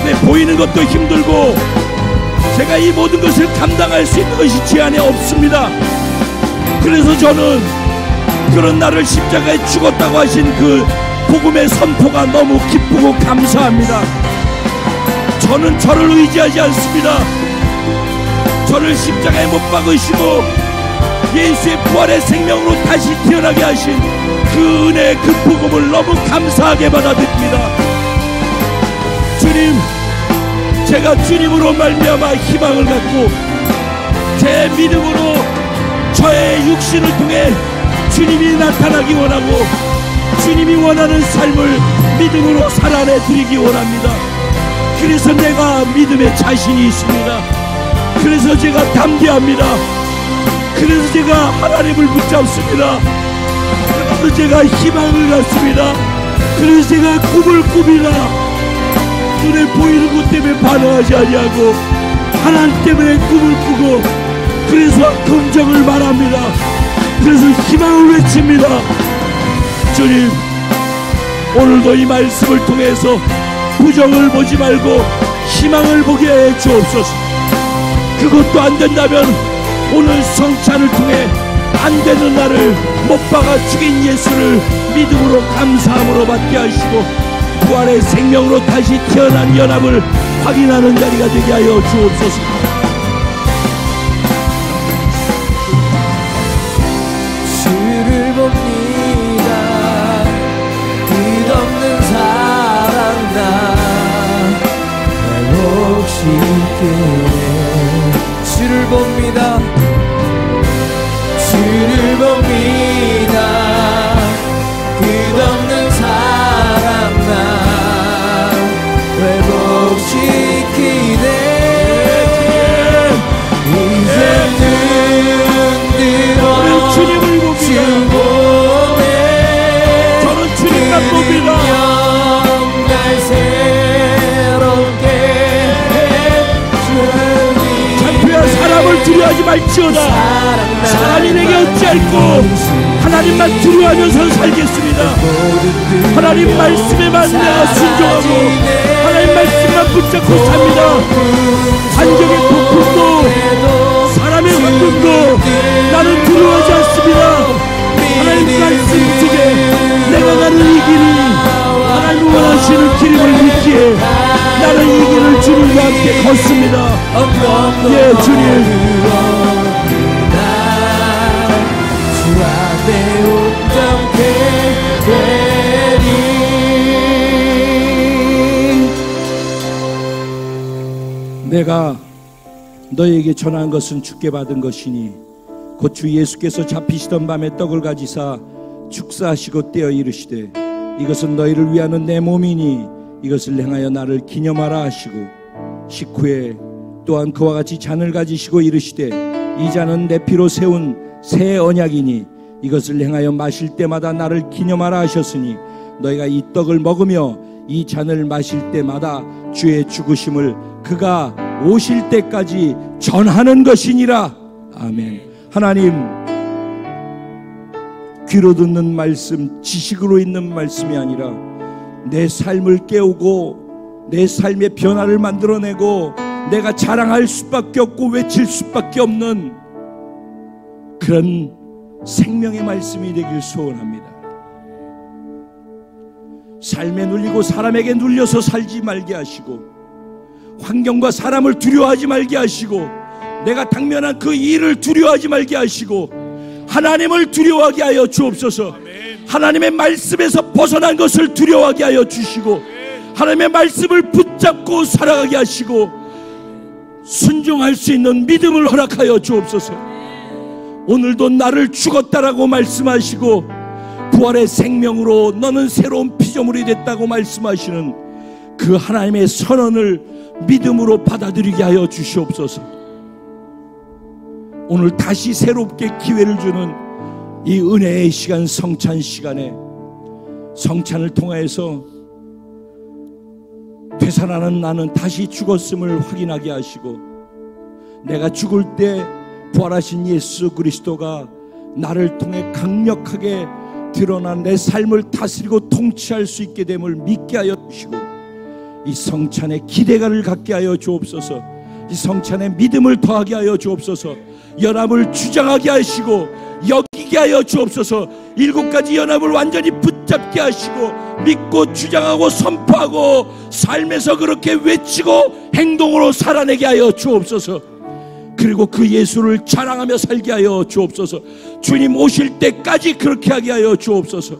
내 보이는 것도 힘들고 제가 이 모든 것을 감당할 수 있는 것이 제 안에 없습니다. 그래서 저는 그런 나를 십자가에 죽었다고 하신 그 복음의 선포가 너무 기쁘고 감사합니다. 저는 저를 의지하지 않습니다. 저를 십자가에 못 박으시고 예수의 부활의 생명으로 다시 태어나게 하신 그 은혜, 그 복음을 너무 감사하게 받아들입니다. 주님, 제가 주님으로 말미암아 희망을 갖고 제 믿음으로 저의 육신을 통해 주님이 나타나기 원하고 주님이 원하는 삶을 믿음으로 살아내 드리기 원합니다. 그래서 내가 믿음에 자신이 있습니다. 그래서 제가 담대합니다. 그래서 제가 하나님을 붙잡습니다. 그래서 제가 희망을 갖습니다. 그래서 제가 꿈을 꿉니다. 눈에 보이는 것 때문에 반응하지 아니하고 하나님 때문에 꿈을 꾸고 그래서 긍정을 말합니다. 그래서 희망을 외칩니다. 주님, 오늘도 이 말씀을 통해서 부정을 보지 말고 희망을 보게 해 주옵소서. 그 그것도 안 된다면 오늘 성찬을 통해 안 되는 나를 못 박아 죽인 예수를 믿음으로 감사함으로 받게 하시고 부활의 생명으로 다시 태어난 연합을 확인하는 자리가 되게 하여 주옵소서. 주를 봅니다. 끝없는 사랑 나 주를 봅니다. 주를 봅니다. 끝없는 사랑 나 회복시키네. 이제 눈 들어 주님을 봅니다. 저는 주님만 봅니다. 날 새롭게 창피한 사람을 두려워하지 말지어다. 사람이 내게 어찌할꼬 하나님만 두려워하면서 살겠습니다. 하나님 말씀에만 내가 순종하고 하나님 말씀만 붙잡고 삽니다. 환경의 폭풍도 사람의 환경도 나는 두려워하지 않습니다. 하나님 말씀 속에 내가 가는 이 길이 하나님 원하시는 길임을 믿기에 나는 이 길을 주님과 함께 걷습니다. 예, 주님. 주 안에 온전케 되리. 내가 너에게 전한 것은 주께 받은 것이니 곧 주 예수께서 잡히시던 밤에 떡을 가지사 축사하시고 떼어 이르시되 이것은 너희를 위하는 내 몸이니 이것을 행하여 나를 기념하라 하시고 식후에 또한 그와 같이 잔을 가지시고 이르시되 이 잔은 내 피로 세운 새 언약이니 이것을 행하여 마실 때마다 나를 기념하라 하셨으니 너희가 이 떡을 먹으며 이 잔을 마실 때마다 주의 죽으심을 그가 오실 때까지 전하는 것이니라. 아멘. 하나님, 귀로 듣는 말씀, 지식으로 있는 말씀이 아니라 내 삶을 깨우고 내 삶의 변화를 만들어내고 내가 자랑할 수밖에 없고 외칠 수밖에 없는 그런 생명의 말씀이 되길 소원합니다. 삶에 눌리고 사람에게 눌려서 살지 말게 하시고 환경과 사람을 두려워하지 말게 하시고 내가 당면한 그 일을 두려워하지 말게 하시고 하나님을 두려워하게 하여 주옵소서. 하나님의 말씀에서 벗어난 것을 두려워하게 하여 주시고 하나님의 말씀을 붙잡고 살아가게 하시고 순종할 수 있는 믿음을 허락하여 주옵소서. 오늘도 나를 죽었다라고 말씀하시고 부활의 생명으로 너는 새로운 피조물이 됐다고 말씀하시는 그 하나님의 선언을 믿음으로 받아들이게 하여 주시옵소서. 오늘 다시 새롭게 기회를 주는 이 은혜의 시간, 성찬 시간에 성찬을 통해서 되살아나는 나는 다시 죽었음을 확인하게 하시고 내가 죽을 때 부활하신 예수 그리스도가 나를 통해 강력하게 드러난 내 삶을 다스리고 통치할 수 있게 됨을 믿게 하여 주시고 이 성찬의 기대감을 갖게 하여 주옵소서. 이 성찬의 믿음을 더하게 하여 주옵소서. 연합을 주장하게 하시고 여기게 하여 주옵소서. 7가지 연합을 완전히 붙잡게 하시고 믿고 주장하고 선포하고 삶에서 그렇게 외치고 행동으로 살아내게 하여 주옵소서. 그리고 그 예수를 자랑하며 살게 하여 주옵소서. 주님 오실 때까지 그렇게 하게 하여 주옵소서.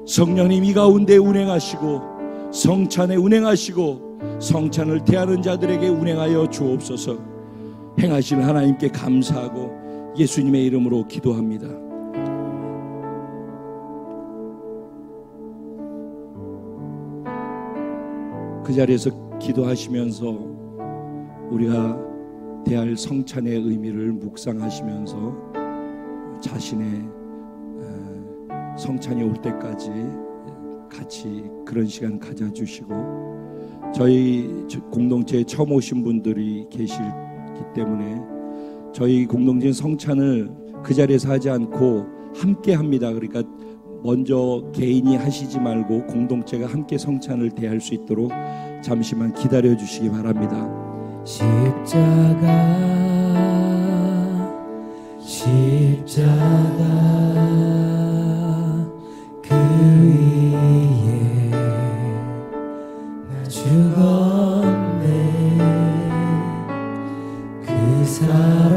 성령님 이 가운데 운행하시고 성찬에 운행하시고 성찬을 대하는 자들에게 운행하여 주옵소서. 행하시는 하나님께 감사하고 예수님의 이름으로 기도합니다. 그 자리에서 기도하시면서 우리가 대할 성찬의 의미를 묵상하시면서 자신의 성찬이 올 때까지 같이 그런 시간 가져주시고 저희 공동체에 처음 오신 분들이 계시기 때문에 저희 공동체 성찬을 그 자리에서 하지 않고 함께 합니다. 그러니까 먼저 개인이 하시지 말고 공동체가 함께 성찬을 대할 수 있도록 잠시만 기다려 주시기 바랍니다. 십자가 그 위에 나 죽었네. 그 사랑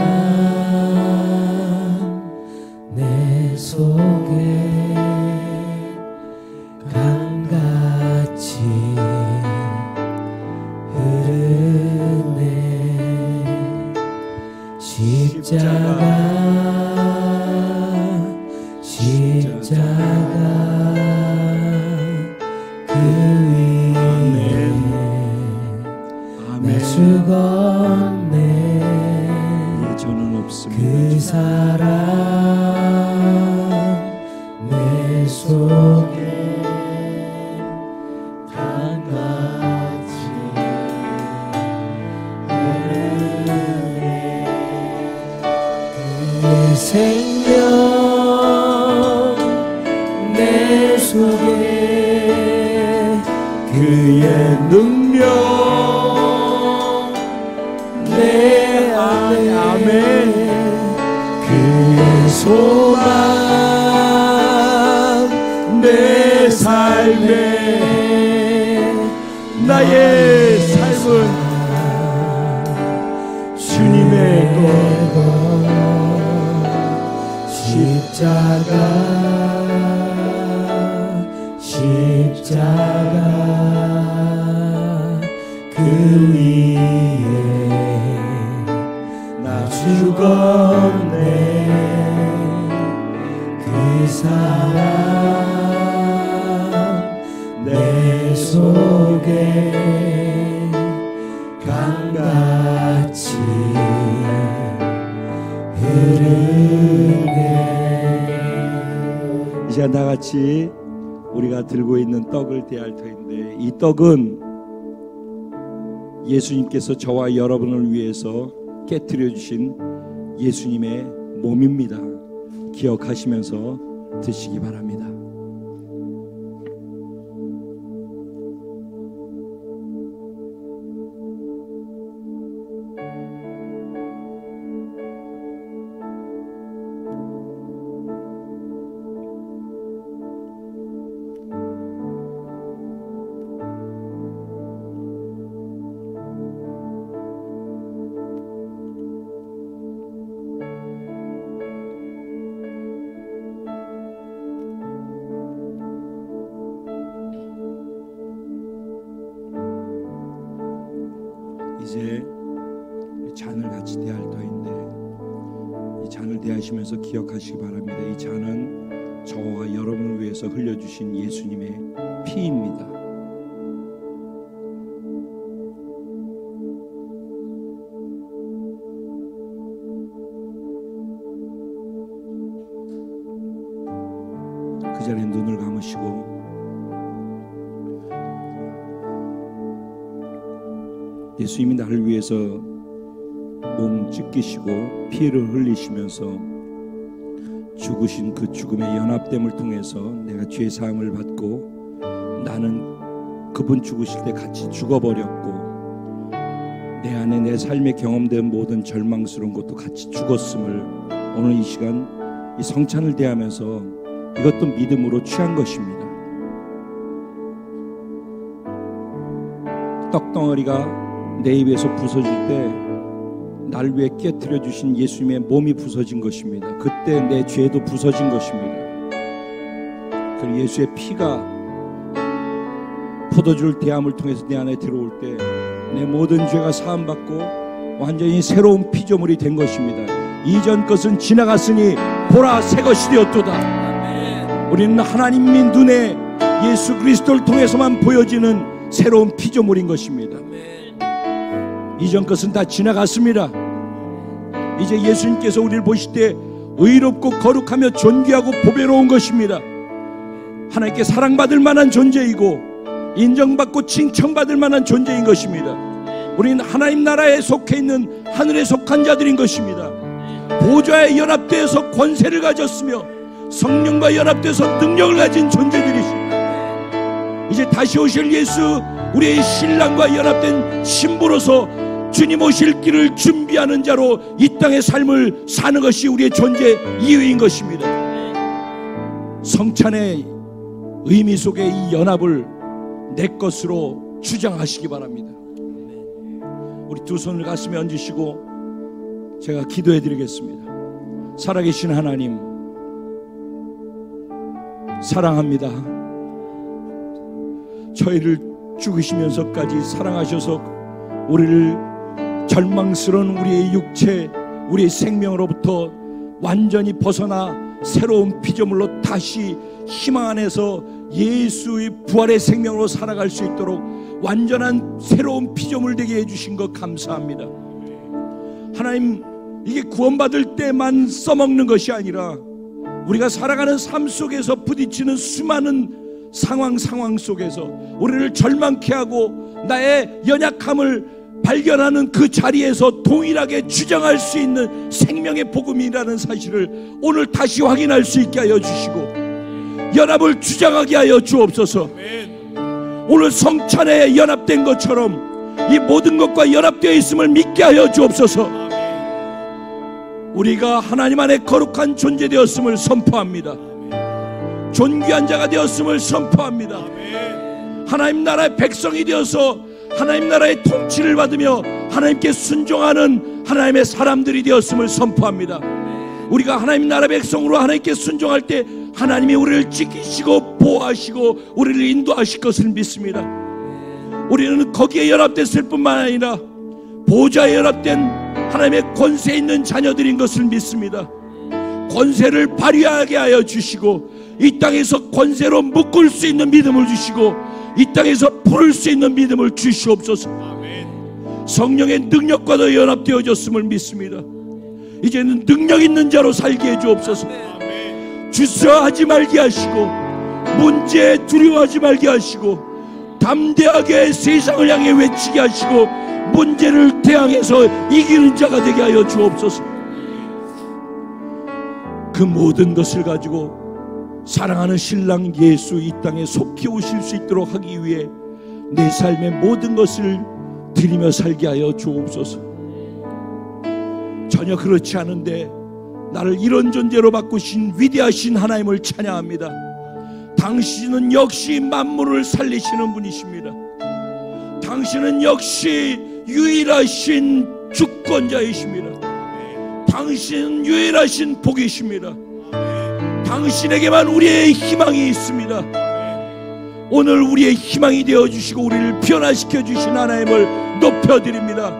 내 속에 강같이 흐르네. 십자가 그 위에 나 죽었네. 저는 없습니다. 그 사랑 내 속에 강같이 흐르네. 그의 생명 내 속에 그의 능력 내 안에 아멘. 그의 소망 내 삶에 나의 삶은 주님의 것. 십자가 그 위에 나 죽었네. 그 사랑 내 속에 강같이 흐르네. 이제 나같이 우리가 들고 있는 떡을 대할 터인데, 이 떡은 예수님께서 저와 여러분을 위해서 깨트려 주신 예수님의 몸입니다. 기억하시면서 드시기 바랍니다. 이제 잔을 같이 대할 터인데, 이 잔을 대하시면서 기억하시기 바랍니다. 이 잔은 저와 여러분을 위해서 흘려주신 예수님의 피입니다. 그 자리에 눈을 감으시고 예수님이 나를 위해서 몸 찢기시고 피를 흘리시면서 죽으신 그 죽음의 연합됨을 통해서 내가 죄 사함을 받고, 나는 그분 죽으실 때 같이 죽어버렸고, 내 안에 내 삶에 경험된 모든 절망스러운 것도 같이 죽었음을 오늘 이 시간 이 성찬을 대하면서 이것도 믿음으로 취한 것입니다. 떡덩어리가 내 입에서 부서질 때 날 위해 깨트려 주신 예수님의 몸이 부서진 것입니다. 그때 내 죄도 부서진 것입니다. 그 예수의 피가 포도주를 대함을 통해서 내 안에 들어올 때 내 모든 죄가 사함받고 완전히 새로운 피조물이 된 것입니다. 이전 것은 지나갔으니 보라 새 것이 되었도다. 우리는 하나님의 눈에 예수 그리스도를 통해서만 보여지는 새로운 피조물인 것입니다. 이전 것은 다 지나갔습니다. 이제 예수님께서 우리를 보실 때 의롭고 거룩하며 존귀하고 보배로운 것입니다. 하나님께 사랑받을 만한 존재이고 인정받고 칭찬받을 만한 존재인 것입니다. 우리는 하나님 나라에 속해 있는 하늘에 속한 자들인 것입니다. 보좌에 연합되어서 권세를 가졌으며 성령과 연합돼서 능력을 가진 존재들이십니다. 이제 다시 오실 예수, 우리의 신랑과 연합된 신부로서 주님 오실 길을 준비하는 자로 이 땅의 삶을 사는 것이 우리의 존재 이유인 것입니다. 성찬의 의미 속에 이 연합을 내 것으로 주장하시기 바랍니다. 우리 두 손을 가슴에 얹으시고 제가 기도해 드리겠습니다. 살아계신 하나님, 사랑합니다. 저희를 죽으시면서까지 사랑하셔서 우리를 절망스러운 우리의 육체, 우리의 생명으로부터 완전히 벗어나 새로운 피조물로 다시 희망 안에서 예수의 부활의 생명으로 살아갈 수 있도록 완전한 새로운 피조물 되게 해주신 것 감사합니다. 하나님, 이게 구원받을 때만 써먹는 것이 아니라 우리가 살아가는 삶 속에서 부딪히는 수많은 상황 속에서 우리를 절망케 하고 나의 연약함을 발견하는 그 자리에서 동일하게 주장할 수 있는 생명의 복음이라는 사실을 오늘 다시 확인할 수 있게 하여 주시고 연합을 주장하게 하여 주옵소서. 오늘 성찬에 연합된 것처럼 이 모든 것과 연합되어 있음을 믿게 하여 주옵소서. 우리가 하나님 안에 거룩한 존재 되었음을 선포합니다. 존귀한 자가 되었음을 선포합니다. 하나님 나라의 백성이 되어서 하나님 나라의 통치를 받으며 하나님께 순종하는 하나님의 사람들이 되었음을 선포합니다. 우리가 하나님 나라의 백성으로 하나님께 순종할 때 하나님이 우리를 지키시고 보호하시고 우리를 인도하실 것을 믿습니다. 우리는 거기에 연합됐을 뿐만 아니라 보좌에 연합된 하나님의 권세 있는 자녀들인 것을 믿습니다. 권세를 발휘하게 하여 주시고 이 땅에서 권세로 묶을 수 있는 믿음을 주시고 이 땅에서 부를 수 있는 믿음을 주시옵소서. 성령의 능력과도 연합되어졌음을 믿습니다. 이제는 능력 있는 자로 살게 해주옵소서. 주저하지 말게 하시고 문제에 두려워하지 말게 하시고 담대하게 세상을 향해 외치게 하시고 문제를 대항해서 이기는 자가 되게 하여 주옵소서. 그 모든 것을 가지고 사랑하는 신랑 예수 이 땅에 속히 오실 수 있도록 하기 위해 내 삶의 모든 것을 드리며 살게 하여 주옵소서. 전혀 그렇지 않은데 나를 이런 존재로 바꾸신 위대하신 하나님을 찬양합니다. 당신은 역시 만물을 살리시는 분이십니다. 당신은 역시 유일하신 주권자이십니다. 당신은 유일하신 복이십니다. 당신에게만 우리의 희망이 있습니다. 오늘 우리의 희망이 되어주시고 우리를 변화시켜 주신 하나님을 높여드립니다.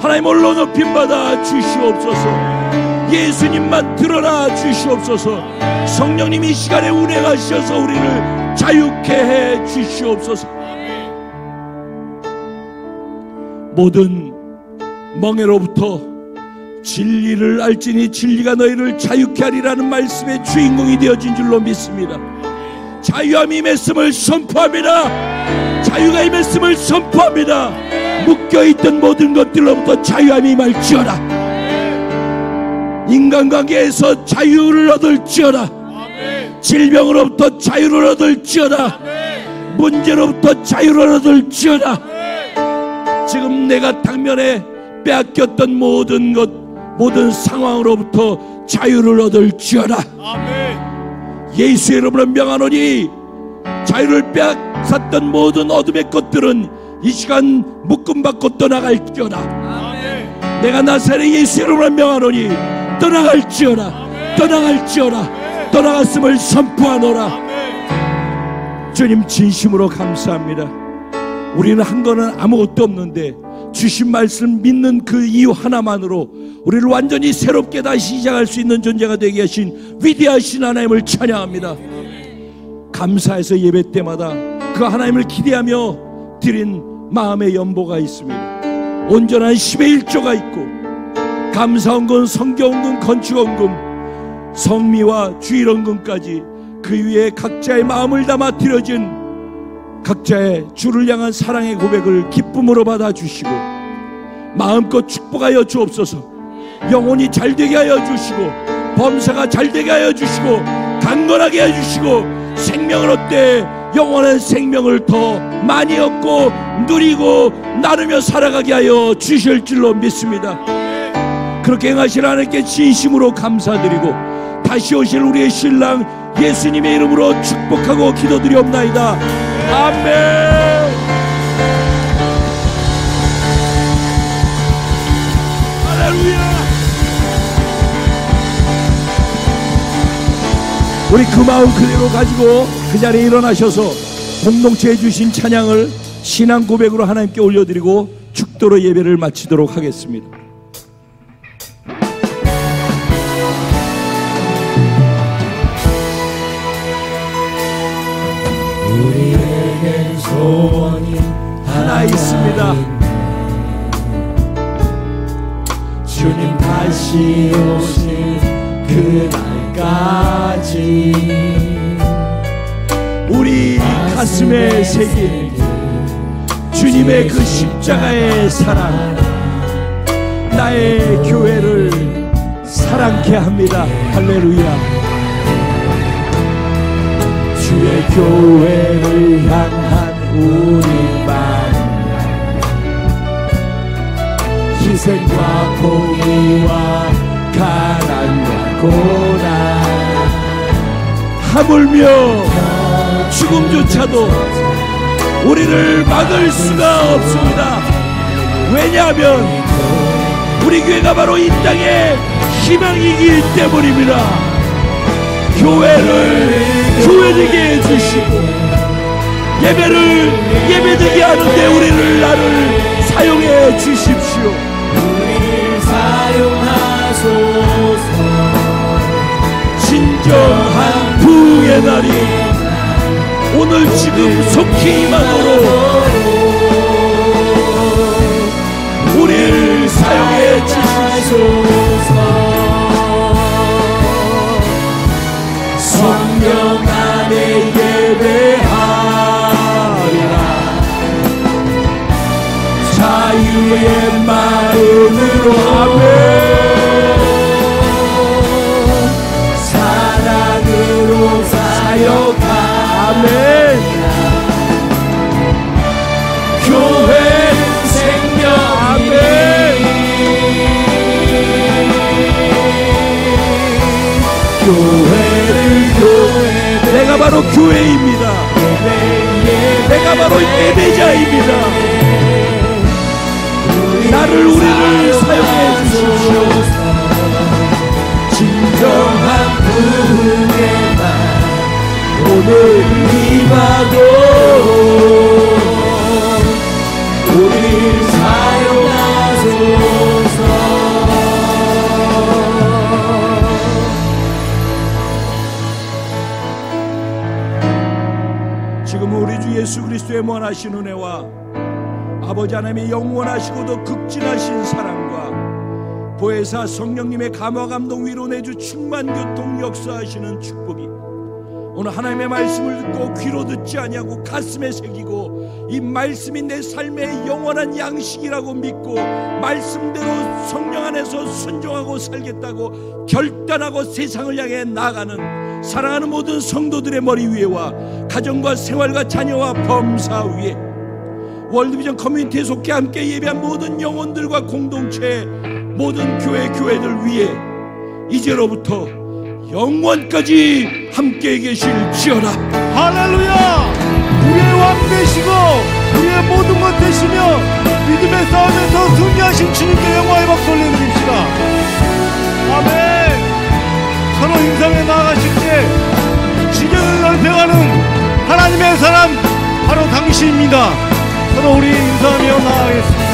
하나님 홀로 높임받아 주시옵소서. 예수님만 드러나 주시옵소서. 성령님이 이 시간에 운행하셔서 우리를 자유케 해 주시옵소서. 모든 멍에로부터 진리를 알지니 진리가 너희를 자유케 하리라는 말씀의 주인공이 되어진 줄로 믿습니다. 자유함이 임했음을 선포합니다. 자유가 임했음을 선포합니다. 묶여있던 모든 것들로부터 자유함이 임할지어다. 인간관계에서 자유를 얻을지어다. 질병으로부터 자유를 얻을지어다. 문제로부터 자유를 얻을지어다. 지금 내가 당면에 빼앗겼던 모든 것, 모든 상황으로부터 자유를 얻을지어다. 예수의 이름으로 명하노니 자유를 빼앗았던 모든 어둠의 것들은 이 시간 묶음받고 떠나갈지어다. 내가 나사렛 예수의 이름으로 명하노니 떠나갈지어다. 떠나갈지어다. 떠나갔음을 선포하노라. 주님 진심으로 감사합니다. 우리는 한 거는 아무것도 없는데 주신 말씀 믿는 그 이유 하나만으로 우리를 완전히 새롭게 다시 시작할 수 있는 존재가 되게 하신 위대하신 하나님을 찬양합니다. 감사해서 예배 때마다 그 하나님을 기대하며 드린 마음의 연보가 있습니다. 온전한 10의 1조가 있고 감사원금, 성경원금, 건축원금, 성미와 주일원금까지 그 위에 각자의 마음을 담아 드려진 각자의 주를 향한 사랑의 고백을 기쁨으로 받아주시고 마음껏 축복하여 주옵소서. 영혼이 잘되게 하여 주시고 범사가 잘되게 하여 주시고 강건하게 하여 주시고 생명을 얻되 영원한 생명을 더 많이 얻고 누리고 나누며 살아가게 하여 주실 줄로 믿습니다. 그렇게 행하실 하나님께 진심으로 감사드리고 다시 오실 우리의 신랑 예수님의 이름으로 축복하고 기도드리옵나이다. 아멘. 할렐루야. 우리 그 마음 그대로 가지고 그 자리에 일어나셔서 공동체에 주신 찬양을 신앙 고백으로 하나님께 올려드리고 축도로 예배를 마치도록 하겠습니다. 우리에겐 소원이 하나 있습니다. 주님 다시 오실 그날까지 우리 가슴에 새긴 주님의 그 십자가의 사랑, 나의 교회를 사랑케 합니다. 할렐루야. 주의 교회를 향한 우리 마음, 희생과 공의와 가난과 고난, 하물며 죽음조차도 우리를 막을 수가 없습니다. 왜냐하면 우리 교회가 바로 이 땅의 희망이기 때문입니다. 교회를 교회되게 해주시고 예배를 예배되게 하는데 우리를 나를 사용해 주십시오. 우리를 사용하소서. 진정한 부흥의 날이 오늘 지금 속히 임하도록 우리를 사용해 주시소서. 성령 안에 예배하리라. 자유의 마음으로 아멘. 사랑으로 사역하리라. 아멘. 교회는 생명이니 교회를 내가 바로 교회입니다. 내가 바로 예배자입니다. 우리를 사용해 주십시오. 진정한 부흥의 날 오늘 임하고 우리를 사용하소서. 지금 우리 주 예수 그리스도의 무한하신 은혜와 아버지 하나님의 영원하시고도 극진하신 사랑과 보혜사 성령님의 감화 감동 위로 내주 충만 교통 역사하시는 축복이 오늘 하나님의 말씀을 듣고 귀로 듣지 아니하고 가슴에 새기고 이 말씀이 내 삶의 영원한 양식이라고 믿고 말씀대로 성령 안에서 순종하고 살겠다고 결단하고 세상을 향해 나아가는 사랑하는 모든 성도들의 머리 위에와 가정과 생활과 자녀와 범사 위에 월드비전 커뮤니티에 속해 함께 예배한 모든 영혼들과 공동체 모든 교회들 위에 이제로부터 영원까지 함께 계실지어다. 할렐루야. 우리의 왕 되시고 우리의 모든 것 되시며 믿음의 싸움에서 승리하신 주님께 영광의 박수 올려드립시다. 아멘. 서로 인상에 나아가실 때 지경을 넓혀가는 하나님의 사람 바로 당신입니다. 서로 우리 인사하며 나아가겠습니다.